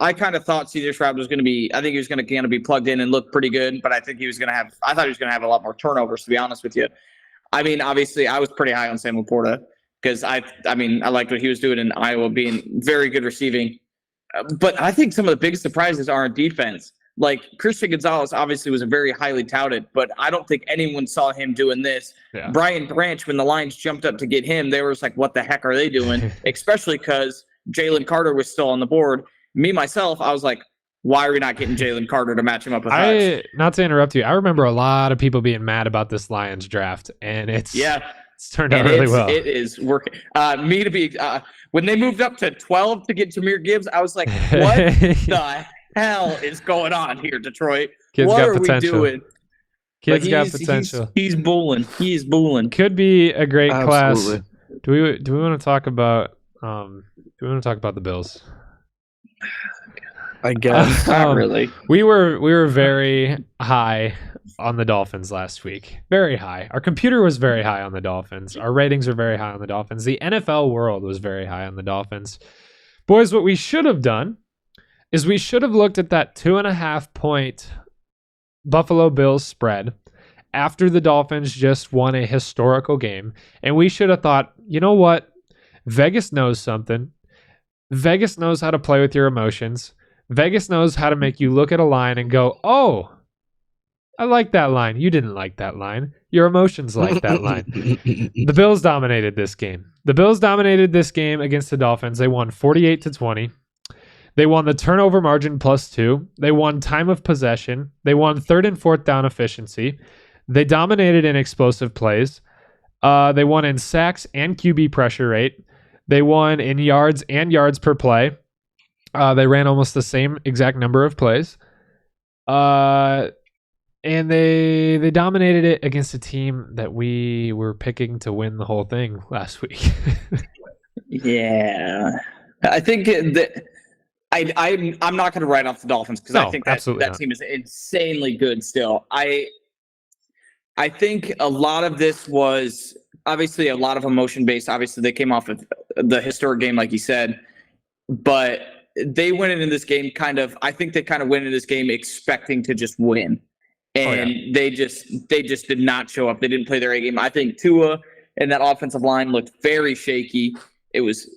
I kind of thought C.J. Stroud was going to be. I think he was going to kind of be plugged in and look pretty good. But I think he was going to have. I thought he was going to have a lot more turnovers. To be honest with you, I mean, obviously, I was pretty high on Sam Laporta because I liked what he was doing in Iowa, being very good receiving. But I think some of the biggest surprises are in defense. Like Christian Gonzalez obviously was a very highly touted, but I don't think anyone saw him doing this. Yeah. Brian Branch, when the Lions jumped up to get him, they were just like, what the heck are they doing? Especially because Jalen Carter was still on the board. Me, myself, I was like, why are we not getting Jalen Carter to match him up with Hutch? Not to interrupt you, I remember a lot of people being mad about this Lions draft, and it's turned out really well. It is working. When they moved up to 12 to get Jahmyr Gibbs, I was like, what the hell is going on here, Detroit? What are we doing? Kid's got potential. He's bulling. He's bulling. Could be a great class. Do we want to talk about the Bills? I guess not really. We were very high on the Dolphins last week. Very high. Our computer was very high on the Dolphins. Our ratings were very high on the Dolphins. The NFL world was very high on the Dolphins. Boys, what we should have done is we should have looked at that 2.5 point Buffalo Bills spread after the Dolphins just won a historical game. And we should have thought, you know what? Vegas knows something. Vegas knows how to play with your emotions. Vegas knows how to make you look at a line and go, oh, I like that line. You didn't like that line. Your emotions like that line. The Bills dominated this game. The Bills dominated this game against the Dolphins. They won 48-20. They won the turnover margin +2. They won time of possession. They won 3rd and 4th down efficiency. They dominated in explosive plays. They won in sacks and QB pressure rate. They won in yards and yards per play. They ran almost the same exact number of plays. And they dominated it against a team that we were picking to win the whole thing last week. Yeah. I think that I'm not going to write off the Dolphins because I think that team is insanely good still. I think a lot of this was obviously a lot of emotion based. Obviously, they came off of the historic game, like you said, but they went into this game I think they kind of went into this game expecting to just win. And they just did not show up. They didn't play their A game. I think Tua and that offensive line looked very shaky. It was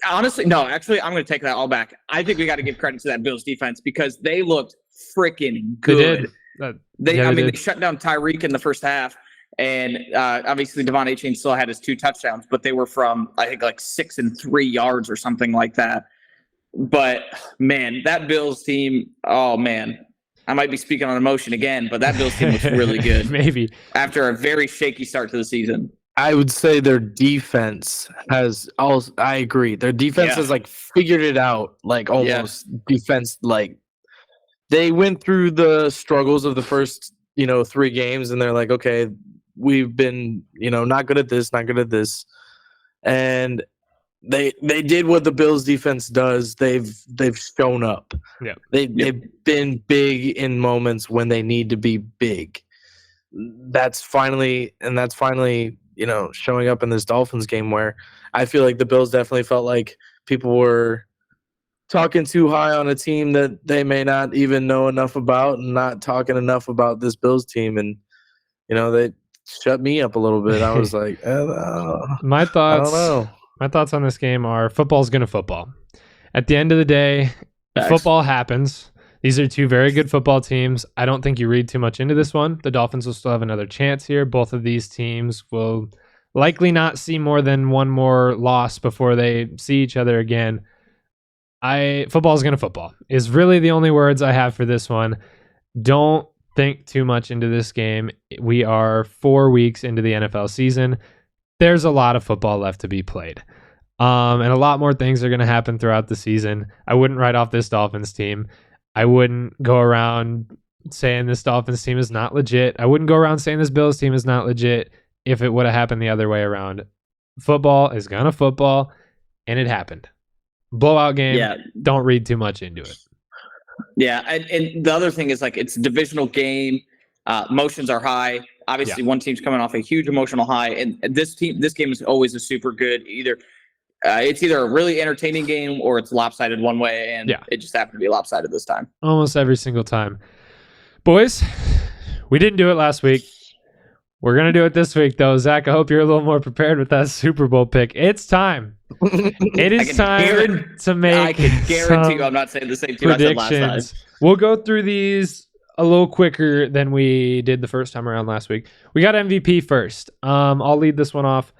honestly, no, actually, I'm going to take that all back. I think we got to give credit to that Bills defense because they looked freaking good. They did. They shut down Tyreek in the first half. And obviously, Devon Achane still had his 2 touchdowns, but they were from, I think, like 6 and 3 yards or something like that. But, man, that Bills team, oh, man. I might be speaking on emotion again, but that Bills team was really good. Maybe. After a very shaky start to the season. I would say their defense has also, I agree. Their defense has like figured it out, like almost defense. Like they went through the struggles of the first, 3 games and they're like, okay, we've been, not good at this, not good at this. And they did what the Bills defense does. They've shown up. Yeah. They've been big in moments when they need to be big. That's finally showing up in this Dolphins game where I feel like the Bills definitely felt like people were talking too high on a team that they may not even know enough about and not talking enough about this Bills team. And, they shut me up a little bit. I was like, my thoughts, I don't know. My thoughts on this game are football's going to football. At the end of the day, football happens. These are 2 very good football teams. I don't think you read too much into this one. The Dolphins will still have another chance here. Both of these teams will likely not see more than one more loss before they see each other again. Football's going to football is really the only words I have for this one. Don't think too much into this game. We are 4 weeks into the NFL season. There's a lot of football left to be played. And a lot more things are going to happen throughout the season. I wouldn't write off this Dolphins team. I wouldn't go around saying this Dolphins team is not legit. I wouldn't go around saying this Bills team is not legit if it would have happened the other way around. Football is going to football, and it happened. Blowout game. Yeah. Don't read too much into it. Yeah, and the other thing is like it's a divisional game. Emotions are high. Obviously, one team's coming off a huge emotional high, and this game is always a super good. It's either a really entertaining game or it's lopsided one way, and it just happened to be lopsided this time. Almost every single time. Boys, we didn't do it last week. We're going to do it this week, though. Zach, I hope you're a little more prepared with that Super Bowl pick. It's time. It is time to make I can guarantee you I'm not saying the same thing I said last time. We'll go through these a little quicker than we did the first time around last week. We got MVP first. I'll lead this one off.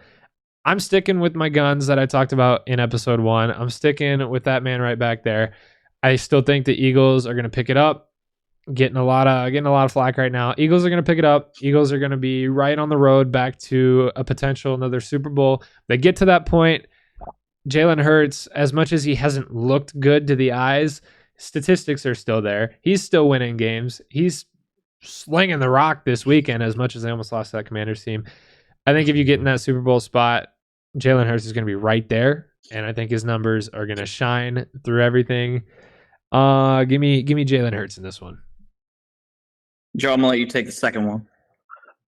I'm sticking with my guns that I talked about in episode 1. I'm sticking with that man right back there. I still think the Eagles are going to pick it up. Getting a lot of flack right now. Eagles are going to pick it up. Eagles are going to be right on the road back to a potential another Super Bowl. They get to that point. Jalen Hurts, as much as he hasn't looked good to the eyes, statistics are still there. He's still winning games. He's slinging the rock this weekend as much as they almost lost to that Commanders team. I think if you get in that Super Bowl spot, Jalen Hurts is going to be right there, and I think his numbers are going to shine through everything. Give me Jalen Hurts in this one. Joe, I'm going to let you take the second one.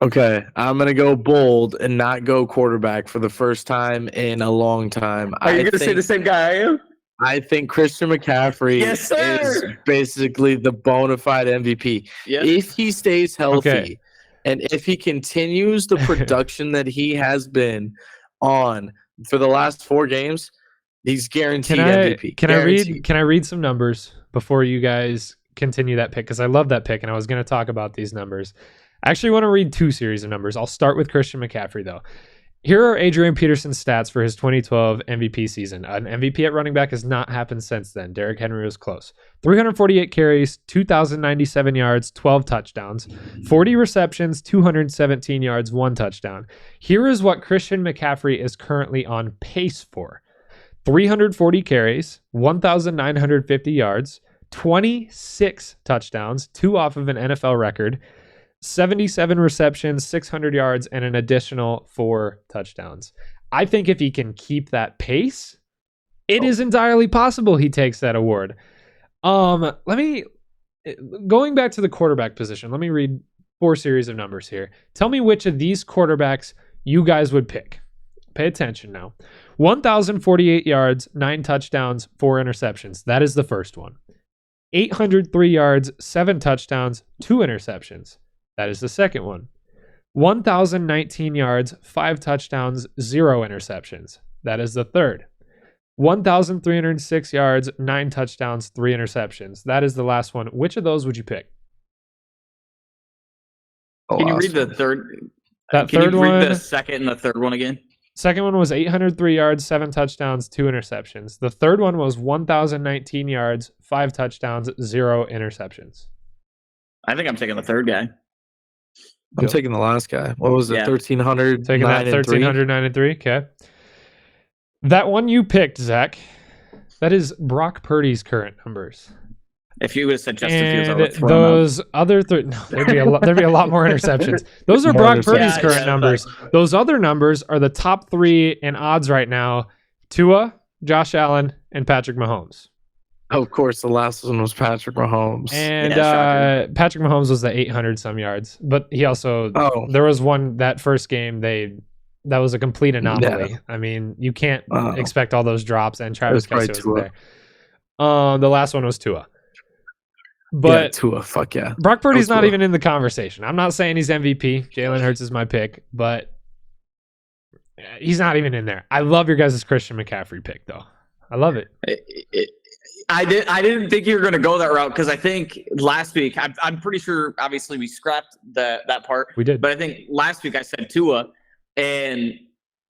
Okay, I'm going to go bold and not go quarterback for the first time in a long time. Are you going to say the same guy I am? I think Christian McCaffrey is basically the bona fide MVP. Yep. If he stays healthy and if he continues the production that he has been on for the last 4 games, he's guaranteed MVP. Can I read some numbers before you guys continue that pick? Because I love that pick and I was going to talk about these numbers. I actually want to read 2 series of numbers. I'll start with Christian McCaffrey, though. Here are Adrian Peterson's stats for his 2012 MVP season. An MVP at running back has not happened since then. Derrick Henry was close. 348 carries, 2,097 yards, 12 touchdowns, 40 receptions, 217 yards, 1 touchdown. Here is what Christian McCaffrey is currently on pace for. 340 carries, 1,950 yards, 26 touchdowns, 2 off of an NFL record, 77 receptions, 600 yards, and an additional 4 touchdowns. I think if he can keep that pace, it is entirely possible he takes that award. Going back to the quarterback position, let me read 4 series of numbers here. Tell me which of these quarterbacks you guys would pick. Pay attention now. 1,048 yards, 9 touchdowns, 4 interceptions. That is the first one. 803 yards, 7 touchdowns, 2 interceptions. That is the second one. 1,019 yards, 5 touchdowns, 0 interceptions. That is the third. 1,306 yards, 9 touchdowns, 3 interceptions. That is the last one. Which of those would you pick? Can you read the third? That Can third you read one. the second and the third one again? Second one was 803 yards, 7 touchdowns, 2 interceptions. The third one was 1,019 yards, 5 touchdowns, 0 interceptions. I think I'm taking the third guy. I'm taking the last guy. What was it? Yeah. 1,300. Taking that 1,300, 9 and 3. Okay. That one you picked, Zach, that is Brock Purdy's current numbers. If you would have said Justin Fields, I And would have thrown him out. those other there'd be a lot more interceptions. Those are More Brock interceptions. Purdy's Yeah, current yeah, numbers. Those other numbers are the top 3 in odds right now: Tua, Josh Allen, and Patrick Mahomes. Of course, the last one was Patrick Mahomes. And Yeah, Patrick Mahomes was the 800 some yards, but he also there was one that first game that was a complete anomaly. Yeah. I mean, you can't expect all those drops, and Travis It was Kelce probably wasn't there. The last one was Tua. yeah, But Tua, fuck yeah. Brock Purdy's not Tua. even in the conversation. I'm not saying he's MVP. Jalen Hurts is my pick, but he's not even in there. I love your guys' Christian McCaffrey pick, though. I love it. I didn't think you were going to go that route because I think last week I'm pretty sure obviously we scrapped that part. We did. But I think last week I said Tua, and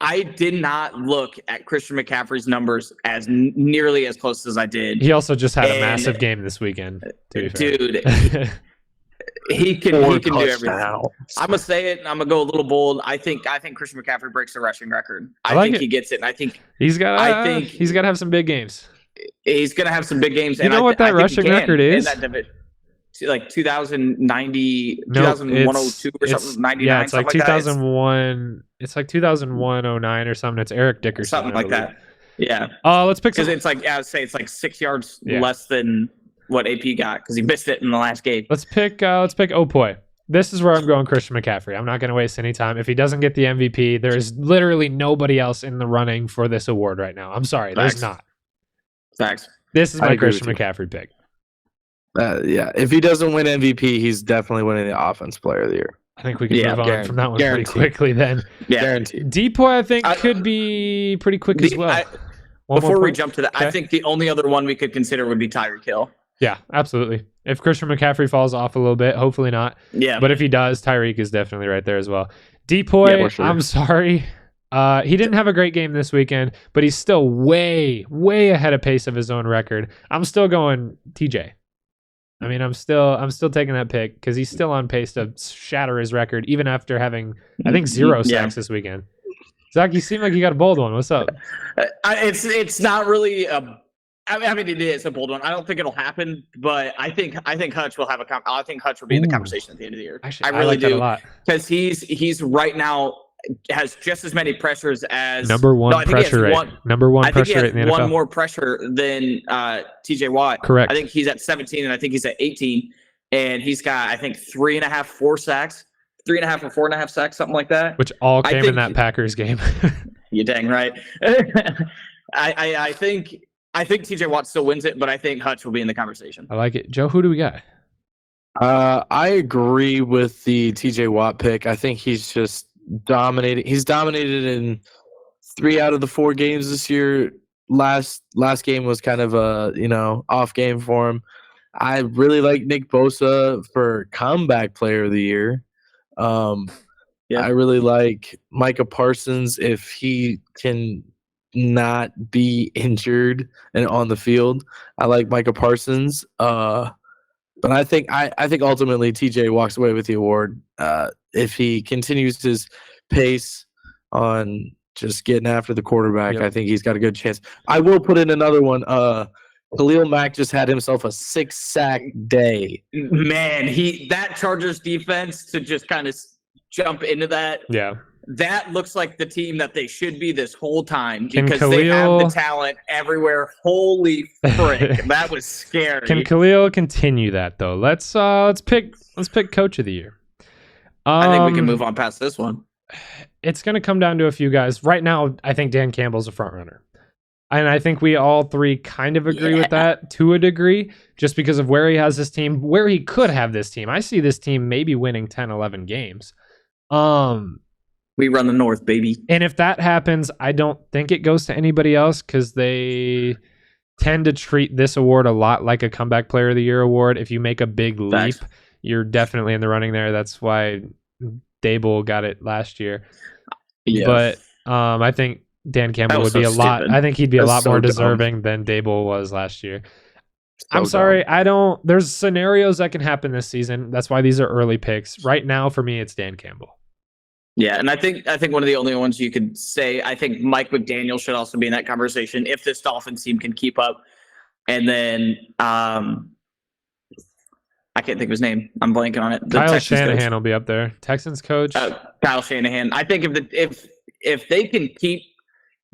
I did not look at Christian McCaffrey's numbers as nearly as close as I did. He also just had a And- massive game this weekend. To be fair. Dude, he can do everything. I'm gonna say it, and I'm gonna go a little bold. I think Christian McCaffrey breaks the rushing record. I like think it. he gets it, and I think he's got to have some big games. he's gonna have some big games. You and know what that rushing record is? In that division. Like 2090, No, 2102 or something, 99, Yeah, it's like something 2001. It's like 2001-09 or something. It's Eric Dickerson. something like that. Yeah, Let's pick because some. it's like I would say it's like 6 yards Yeah. less than what AP got because he missed it in the last game. Let's pick Opoy. This is where I'm going Christian McCaffrey. I'm not going to waste any time. If he doesn't get the MVP, there is literally nobody else in the running for this award right now. I'm sorry, there's Facts. not. Facts. This is I my agree Christian with you. McCaffrey pick. Yeah, if he doesn't win MVP, he's definitely winning the Offense Player of the Year. I think we can Yeah, move on from that one pretty guaranteed. quickly then. Yeah. Guaranteed. Depoy, I think, I- could be pretty quick as well. One more Before we point? jump to that, Okay. I think the only other one we could consider would be Tyreek Hill. Yeah, absolutely. If Christian McCaffrey falls off a little bit, hopefully not. Yeah, But if he does, Tyreek is definitely right there as well. Depoy, Yeah, for sure. I'm sorry. He didn't have a great game this weekend, but he's still way, way ahead of pace of his own record. I'm still going TJ. I mean, I'm still taking that pick because he's still on pace to shatter his record, even after having, I think, 0 sacks this weekend. Zach, you seem like you got a bold one. What's up? it's not really a. I mean, it is a bold one. I don't think it'll happen, but I think Hutch will have I think Hutch will be in the Ooh. conversation at the end of the year. Actually, I really like that a do lot. because he's right now has just as many pressures as Number one No, I think he has pressure rate. one- Number one I think he pressure has rate in the NFL. one more pressure than TJ Watt. Correct. I think he's at 17 and I think he's at 18, and he's got I think 3.5, 4 sacks, 3.5 or 4.5 sacks, something like that. Which all I came in think- that Packers game. You're dang right. I think TJ Watt still wins it, but I think Hutch will be in the conversation. I like it. Joe, who do we got? I agree with the TJ Watt pick. I think he's just dominated. He's dominated in 3 out of the 4 games this year. Last game was kind of a off game for him. I really like Nick Bosa for comeback player of the year. Yeah. I really like Micah Parsons if he can not be injured and on the field. I like Micah Parsons. But I think ultimately TJ walks away with the award if he continues his pace on just getting after the quarterback. Yep. I think he's got a good chance. I will put in another one. Khalil Mack just had himself a 6-sack day. Man, that Chargers defense to just kind of jump into that. Yeah. That looks like the team that they should be this whole time Can because they have Khalil- the talent everywhere. Holy frick, that was scary. Can Khalil continue that though? Let's pick coach of the year. I think we can move on past this one. It's going to come down to a few guys. Right now, I think Dan Campbell's a front runner. And I think we all three kind of agree with that to a degree, just because of where he has this team, where he could have this team. I see this team maybe winning 10, 11 games. We run the North, baby. And if that happens, I don't think it goes to anybody else because they tend to treat this award a lot like a Comeback Player of the Year award. If you make a big leap, you're definitely in the running there. That's why Dable got it last year. Yeah. But I think Dan Campbell would be a lot. Stupid. I think he'd be a lot so more dumb. deserving than Dable was last year. I'm So sorry. There's scenarios that can happen this season. That's why these are early picks. Right now, for me, it's Dan Campbell. Yeah, and I think one of the only ones you could say, I think Mike McDaniel should also be in that conversation if this Dolphins team can keep up. And then I can't think of his name. I'm blanking on it. The Kyle Texans Shanahan coach. will be up there. Texans coach. Kyle Shanahan. I think if they can keep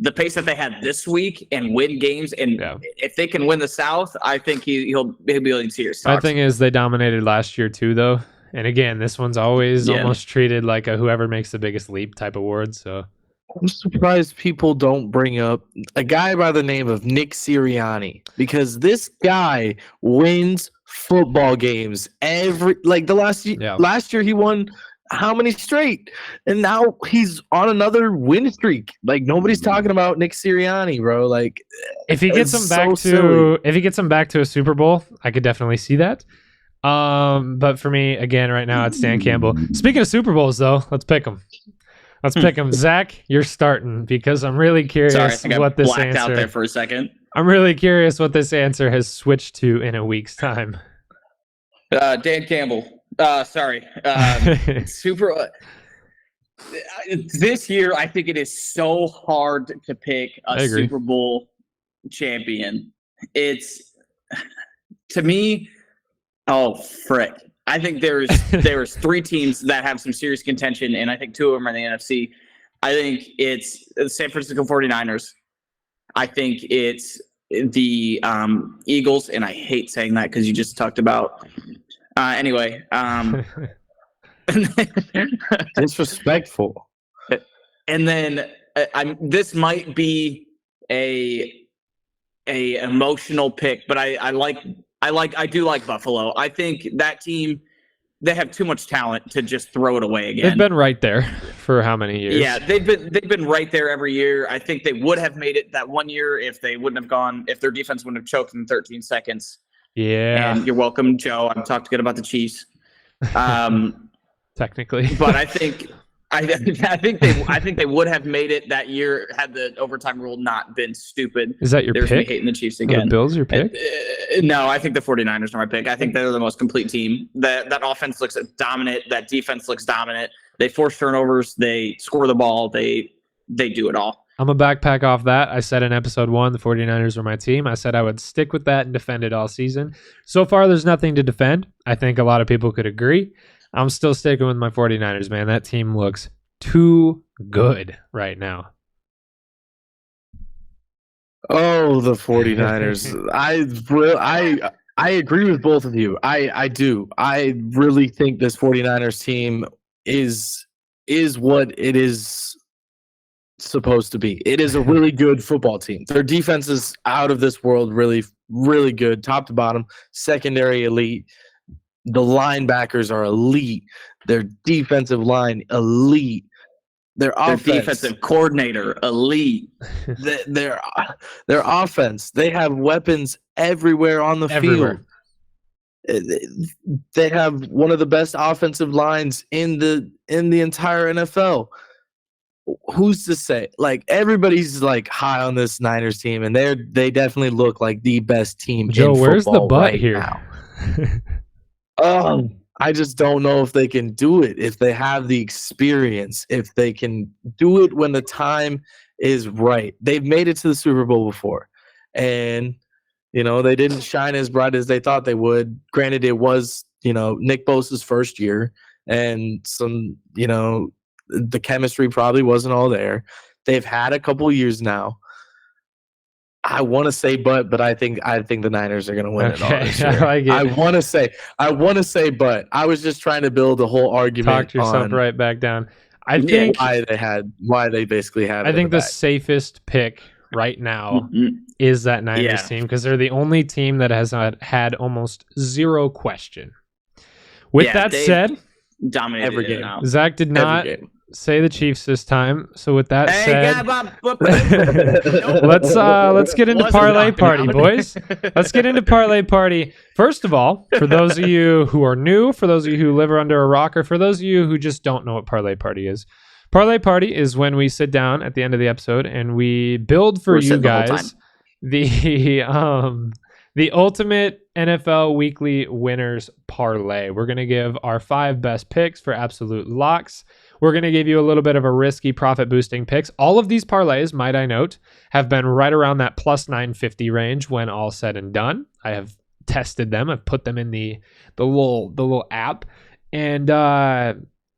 the pace that they had this week and win games, and if they can win the South, I think he'll be in serious My talks. thing is they dominated last year too, though. And again, this one's always almost treated like a whoever makes the biggest leap type award. So I'm surprised people don't bring up a guy by the name of Nick Sirianni, because this guy wins football games last year he won how many straight, and now he's on another win streak. Like, nobody's talking about Nick Sirianni, bro. Like, if he gets him back to a Super Bowl, I could definitely see that. But for me, again, right now it's Dan Campbell. Speaking of Super Bowls, though, let's pick them. Zach, you're starting because I'm really curious what this answer. Out there for a second. I'm really curious what this answer has switched to in a week's time. Dan Campbell. Super. This year, I think it is so hard to pick a Super Bowl champion. It's, to me, oh frick! I think there's three teams that have some serious contention, and I think two of them are in the NFC. I think it's the San Francisco 49ers. I think it's the Eagles, and I hate saying that because you just talked about. Anyway, disrespectful. And then this might be a emotional pick, but I do like Buffalo. I think that team, they have too much talent to just throw it away again. They've been right there for how many years? Yeah, they've been right there every year. I think they would have made it that one year if their defense wouldn't have choked in 13 seconds. Yeah. And you're welcome, Joe. I've talked good about the Chiefs. Technically. But I think they would have made it that year had the overtime rule not been stupid. Is that your There's pick? Me hating the Chiefs again. The Bills your pick? No, I think the 49ers are my pick. I think they're the most complete team. That offense looks dominant. That defense looks dominant. They force turnovers. They score the ball. They do it all. I'm a backpack off that. I said in episode 1, the 49ers were my team. I said I would stick with that and defend it all season. So far, there's nothing to defend. I think a lot of people could agree. I'm still sticking with my 49ers, man. That team looks too good right now. Oh, the 49ers. I agree with both of you. I do. I really think this 49ers team is what it is supposed to be. It is a really good football team. Their defense is out of this world, really, really good, top to bottom, secondary elite. The linebackers are elite. Their defensive line, elite. Their defensive coordinator, elite. Their offense, they have weapons everywhere on the field. They have one of the best offensive lines in the entire NFL. Who's to say? Like, everybody's like high on this Niners team, and they definitely look like the best team. Joe, in where's the butt right here? Now. I just don't know if they can do it, if they have the experience, if they can do it when the time is right. They've made it to the Super Bowl before, and they didn't shine as bright as they thought they would. Granted, it was Nick Bosa's first year, and some the chemistry probably wasn't all there. They've had a couple years now. I want to say but I think the Niners are going to win it all this year. I want to say but. I was just trying to build a whole argument. Talk yourself right back down. I think why they basically have. I think the safest pick right now is that Niners team, because they're the only team that has had almost zero question. With that said, dominated Every it game. now. Zach did not Every game. say the Chiefs this time. So with that said, Nope. let's get into Wasn't Parlay talking Party, about boys. Let's get into Parlay Party. First of all, for those of you who are new, for those of you who live under a rock, or for those of you who just don't know what Parlay Party is, Parlay Party is when we sit down at the end of the episode and we build for We're you sitting the whole guys time. the ultimate NFL weekly winners parlay. We're going to give our 5 best picks for absolute locks. We're going to give you a little bit of a risky profit boosting picks. All of these parlays, might I note, have been right around that plus 950 range when all said and done. I have tested them. I've put them in the little app. And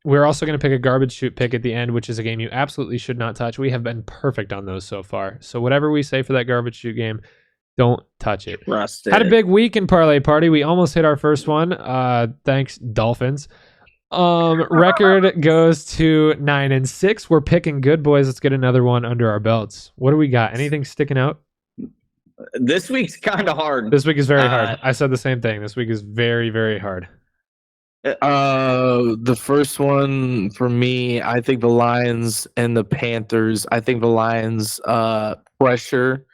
we're also going to pick a garbage shoot pick at the end, which is a game you absolutely should not touch. We have been perfect on those so far. So whatever we say for that garbage shoot game, don't touch it. Trust Had a it. big week in Parlay Party. We almost hit our first one. Thanks, Dolphins. Record goes to 9-6. We're picking good, boys. Let's get another one under our belts. What do we got? Anything sticking out? This week's kind of hard. This week is very hard. I said the same thing. This week is very, very hard. The first one for me, I think the Lions and the Panthers. I think the Lions pressure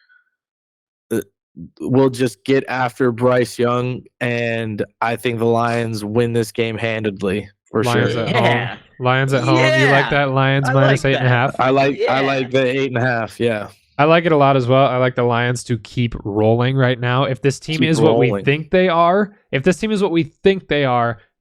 will just get after Bryce Young, and I think the Lions win this game handedly for Lions sure. at Yeah. home. Lions at home. You like Yeah. that? Lions I minus like 8.5. I like Yeah. the 8.5. Yeah, I like it a lot as well. I like the Lions to keep rolling right now. If this team Keep is what we rolling. think they are,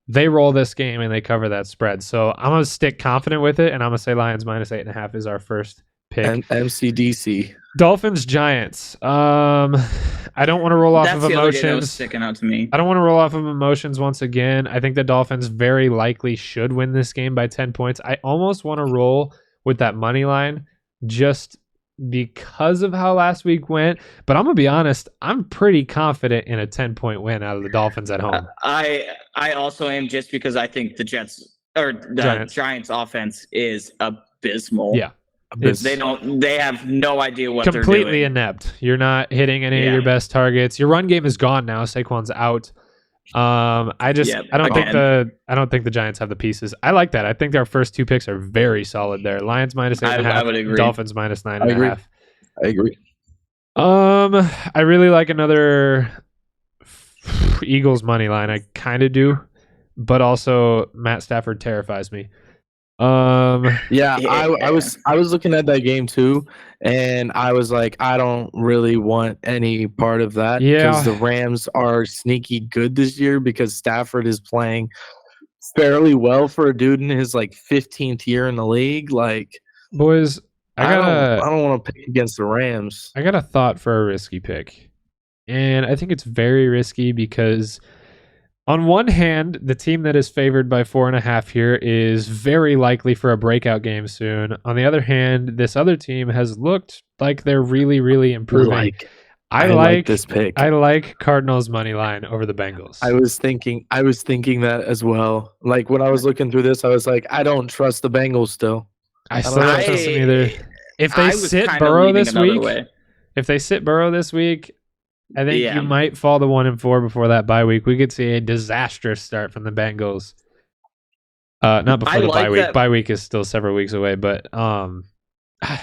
they roll this game and they cover that spread. So I'm going to stick confident with it, and I'm going to say Lions minus 8.5 is our first pick. and MCDC. Dolphins, Giants. I don't want to roll off That's of the other game that was emotions. sticking out to me. I don't want to roll off of emotions once again. I think the Dolphins very likely should win this game by 10 points. I almost want to roll with that money line just because of how last week went. But I'm going to be honest, I'm pretty confident in a 10-point win out of the Dolphins at home. I also am, just because I think the Giants offense is abysmal. Yeah. They have no idea what they're Completely doing. inept. You're not hitting any of Yeah. your best targets. Your run game is gone now. Saquon's out. I don't think the Giants have the pieces. I like that. I think our first 2 picks are very solid there. Lions minus 8.5. I would agree. Dolphins minus 9.5. I agree. I really like another Eagles money line. I kind of do, but also Matt Stafford terrifies me. Yeah, I was looking at that game too, and I was like, I don't really want any part of that. Yeah. Because the Rams are sneaky good this year because Stafford is playing fairly well for a dude in his like 15th year in the league. Like, boys, I don't want to pick against the Rams. I got a thought for a risky pick, and I think it's very risky because on one hand, the team that is favored by 4.5 here is very likely for a breakout game soon. On the other hand, this other team has looked like they're really, really improving. I like this pick. I like Cardinals money line over the Bengals. I was thinking that as well. Like when I was looking through this, I was like, I don't trust the Bengals still. I still don't trust them either. If I they was sit kinda Burrow leaning this another week, way. I think Yeah. you might fall to 1-4 before that bye week. We could see a disastrous start from the Bengals. Not before the like bye week. that- Bye week is still several weeks away, but I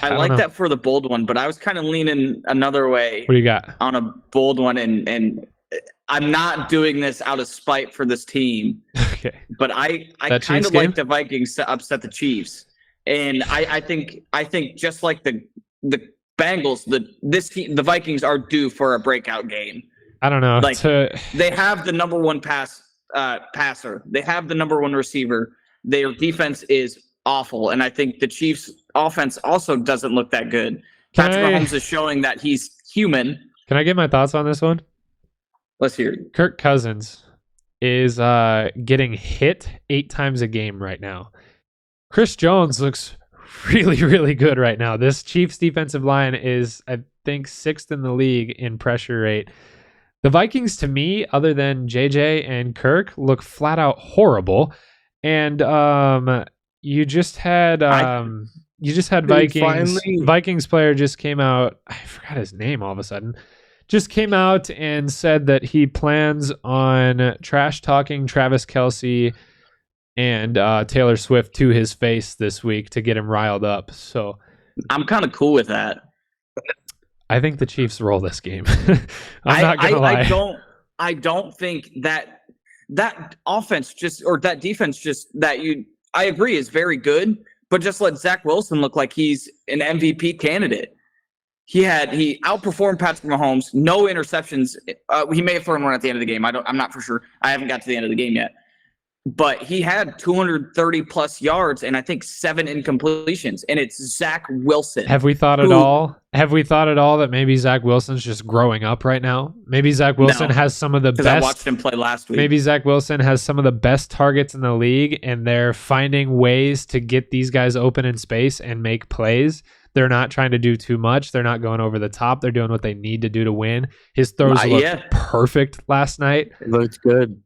don't like know. that for the bold one, but I was kind of leaning another way What do you got? on a bold one, and I'm not doing this out of spite for this team, Okay. but I That kind Chiefs of game? like the Vikings to upset the Chiefs, and I think just like the Bengals, the Vikings are due for a breakout game. I don't know. Like, They have the number one passer. They have the number one receiver. Their defense is awful, and I think the Chiefs' offense also doesn't look that good. Patrick Mahomes is showing that he's human. Can I get my thoughts on this one? Let's hear it. Kirk Cousins is getting hit 8 times a game right now. Chris Jones looks really, really good right now. This Chiefs defensive line is, I think, 6th in the league in pressure rate. The Vikings, to me, other than JJ and Kirk, look flat out horrible. And you just had Vikings player just came out. I forgot his name all of a sudden. Just came out and said that he plans on trash talking Travis Kelce and Taylor Swift to his face this week to get him riled up. So I'm kind of cool with that. I think the Chiefs roll this game. I'm not gonna lie. I don't think that offense that defense I agree is very good, but just let Zach Wilson look like he's an MVP candidate. He outperformed Patrick Mahomes, no interceptions. He may have thrown one at the end of the game. I'm not for sure. I haven't got to the end of the game yet. But he had 230 plus yards and I think 7 incompletions, and it's Zach Wilson. Have we thought at all that maybe Zach Wilson's just growing up right now? Maybe Zach Wilson has some of the best. I watched him play last week. Maybe Zach Wilson has some of the best targets in the league, and they're finding ways to get these guys open in space and make plays. They're not trying to do too much. They're not going over the top. They're doing what they need to do to win. His throws looked perfect last night. It looked good.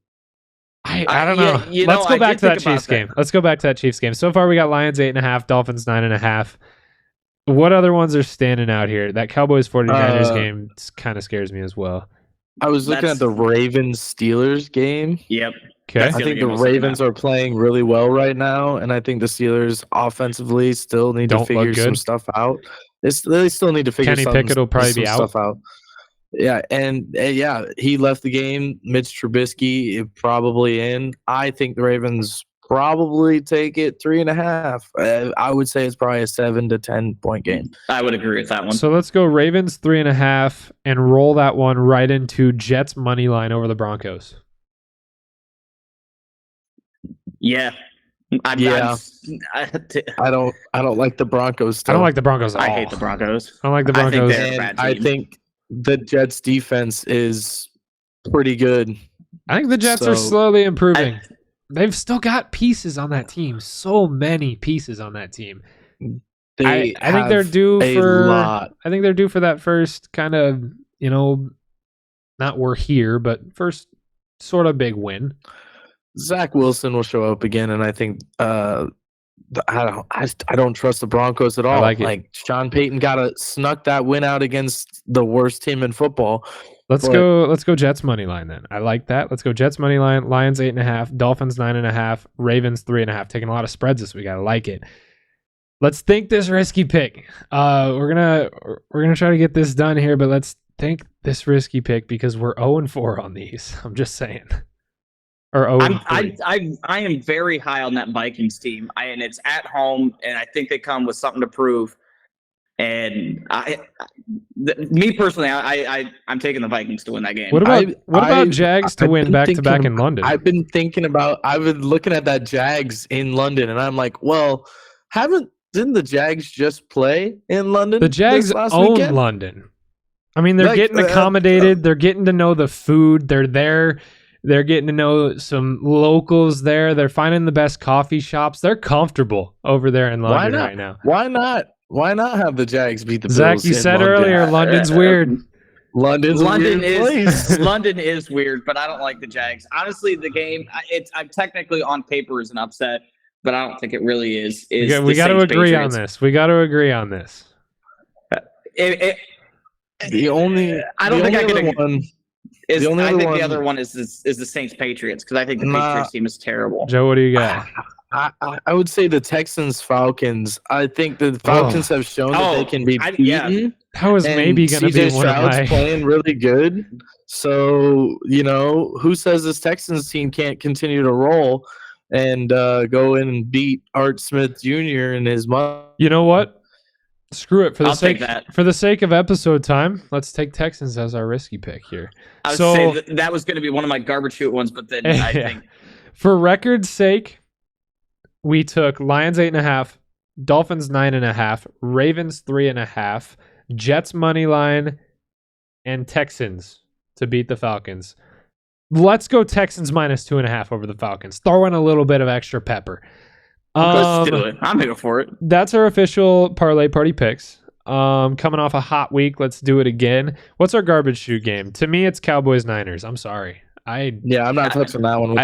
I don't know. Let's go back to that Chiefs game. Let's go back to that Chiefs game. So far, we got Lions 8.5, Dolphins 9.5. What other ones are standing out here? That Cowboys 49ers game kind of scares me as well. I was looking at the Ravens Steelers game. Yep. Okay. I think the Ravens are playing really well right now, and I think the Steelers offensively still need to figure some stuff out. They still need to figure Kenny Pickett will probably be stuff out. Yeah, and he left the game. Mitch Trubisky probably in. I think the Ravens probably take it 3.5. I would say it's probably a 7 to 10 point game. I would agree with that one. So let's go Ravens 3.5 and roll that one right into Jets money line over the Broncos. Yeah. I don't like the Broncos still. I don't like the Broncos at all. I hate the Broncos. I don't like the Broncos. I think the Jets defense is pretty good. I think the Jets are slowly improving. They've still got pieces on that team. So many pieces on that team. I think they're due for I think they're due for that first kind of, not we're here, but first sort of big win. Zach Wilson will show up again, and I think I don't trust the Broncos at all. Like Sean Payton snuck that win out against the worst team in football. Let's go Jets money line then. I like that. Let's go Jets money line. Lions 8.5, Dolphins 9.5, Ravens 3.5. Taking a lot of spreads this week. I like it. Let's think this risky pick. We're gonna try to get this done here, but let's think this risky pick because we're 0-4 on these. I'm just saying. Or I am very high on that Vikings team, and it's at home, and I think they come with something to prove. And me personally, I'm taking the Vikings to win that game. What about Jags to win back-to-back in London? I've been looking at that Jags in London, and I'm like, well, didn't the Jags just play in London? The Jags own weekend? London. I mean, they're getting accommodated. They're getting to know the food. They're there. They're getting to know some locals there. They're finding the best coffee shops. They're comfortable over there in London right now. Why not? Why not have the Jags beat the Bills? Zach, you said earlier London's weird. London is weird, but I don't like the Jags. Honestly, the game, I'm technically on paper is an upset, but I don't think it really is. We got to agree on this. We got to agree on this. The other one is the Saints Patriots because I think the Patriots team is terrible. Joe, what do you got? I would say the Texans Falcons. I think the Falcons have shown that they can be beaten. Yeah. That was maybe going to be one of my playing really good. So who says this Texans team can't continue to roll and go in and beat Art Smith Jr. and his mom? You know what? Screw it. For the sake of episode time, let's take Texans as our risky pick here. I would say that was going to be one of my garbage shoot ones, but then I think for record's sake, we took Lions 8.5, Dolphins 9.5, Ravens 3.5, Jets money line, and Texans to beat the Falcons. Let's go Texans minus 2.5 over the Falcons. Throw in a little bit of extra pepper. Let's do it. I'm here for it. That's our official parlay party picks. Coming off a hot week, let's do it again. What's our garbage shoot game? To me, it's Cowboys Niners. I'm sorry. I'm not touching that one.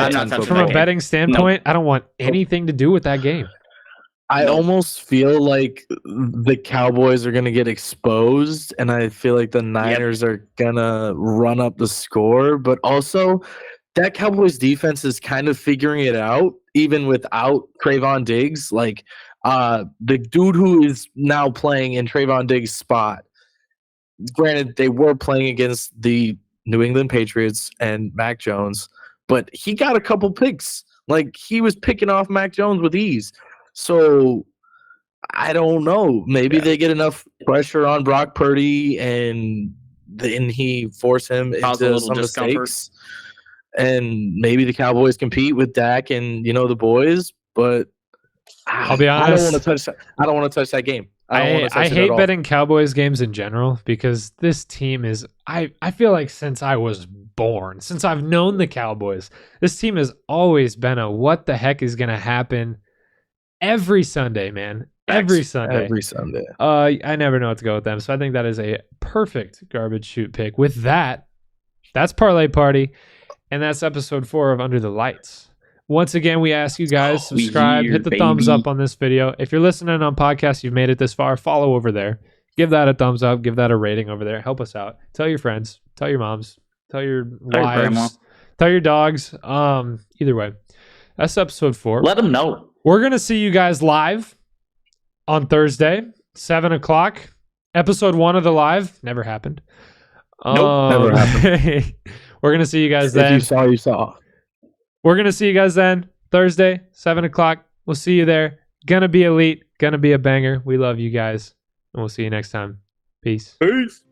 From a betting standpoint, I don't want anything to do with that game. I almost feel like the Cowboys are going to get exposed, and I feel like the Niners are going to run up the score. But also, that Cowboys defense is kind of figuring it out. even without Trayvon Diggs. Like the dude who is now playing in Trayvon Diggs' spot. Granted, they were playing against the New England Patriots and Mac Jones, but he got a couple picks. Like he was picking off Mac Jones with ease. So I don't know. Maybe they get enough pressure on Brock Purdy and then he force him into some mistakes. And maybe the Cowboys compete with Dak and the boys, but I'll be honest. I don't want to touch that game. I hate betting Cowboys games in general because this team is I feel like since I was born, since I've known the Cowboys, this team has always been a what the heck is going to happen every Sunday, man. Every Sunday. I never know what to go with them. So I think that is a perfect garbage shoot pick. With that, that's Parlay Party, and that's episode 4 of Under the Lights. Once again, we ask you guys, subscribe, hit the thumbs up on this video. If you're listening on podcast, you've made it this far, follow over there. Give that a thumbs up. Give that a rating over there. Help us out. Tell your friends. Tell your moms. Tell your wives. Tell your dogs. Either way, that's episode 4. Let them know. We're going to see you guys live on Thursday, 7 o'clock. Episode 1 of the live. Never happened. Nope, never happened. We're going to see you guys then. If you saw. We're going to see you guys then. Thursday, 7 o'clock. We'll see you there. Gonna be elite. Gonna be a banger. We love you guys. And we'll see you next time. Peace. Peace.